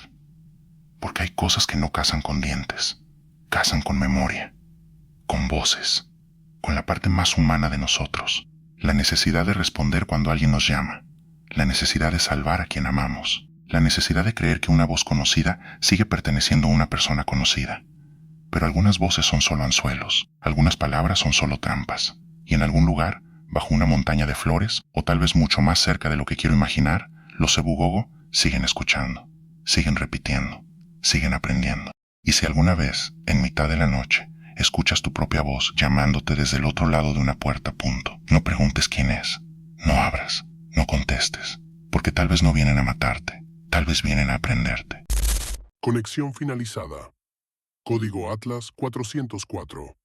Porque hay cosas que no cazan con dientes. Cazan con memoria, con voces, con la parte más humana de nosotros. La necesidad de responder cuando alguien nos llama. La necesidad de salvar a quien amamos. La necesidad de creer que una voz conocida sigue perteneciendo a una persona conocida. Pero algunas voces son solo anzuelos, algunas palabras son solo trampas. Y en algún lugar, bajo una montaña de flores, o tal vez mucho más cerca de lo que quiero imaginar, los Ebugogo siguen escuchando, siguen repitiendo, siguen aprendiendo. Y si alguna vez, en mitad de la noche, escuchas tu propia voz llamándote desde el otro lado de una puerta, no preguntes quién es, no abras, no contestes, porque tal vez no vienen a matarte, tal vez vienen a aprenderte. Conexión finalizada. Código Atlas 404.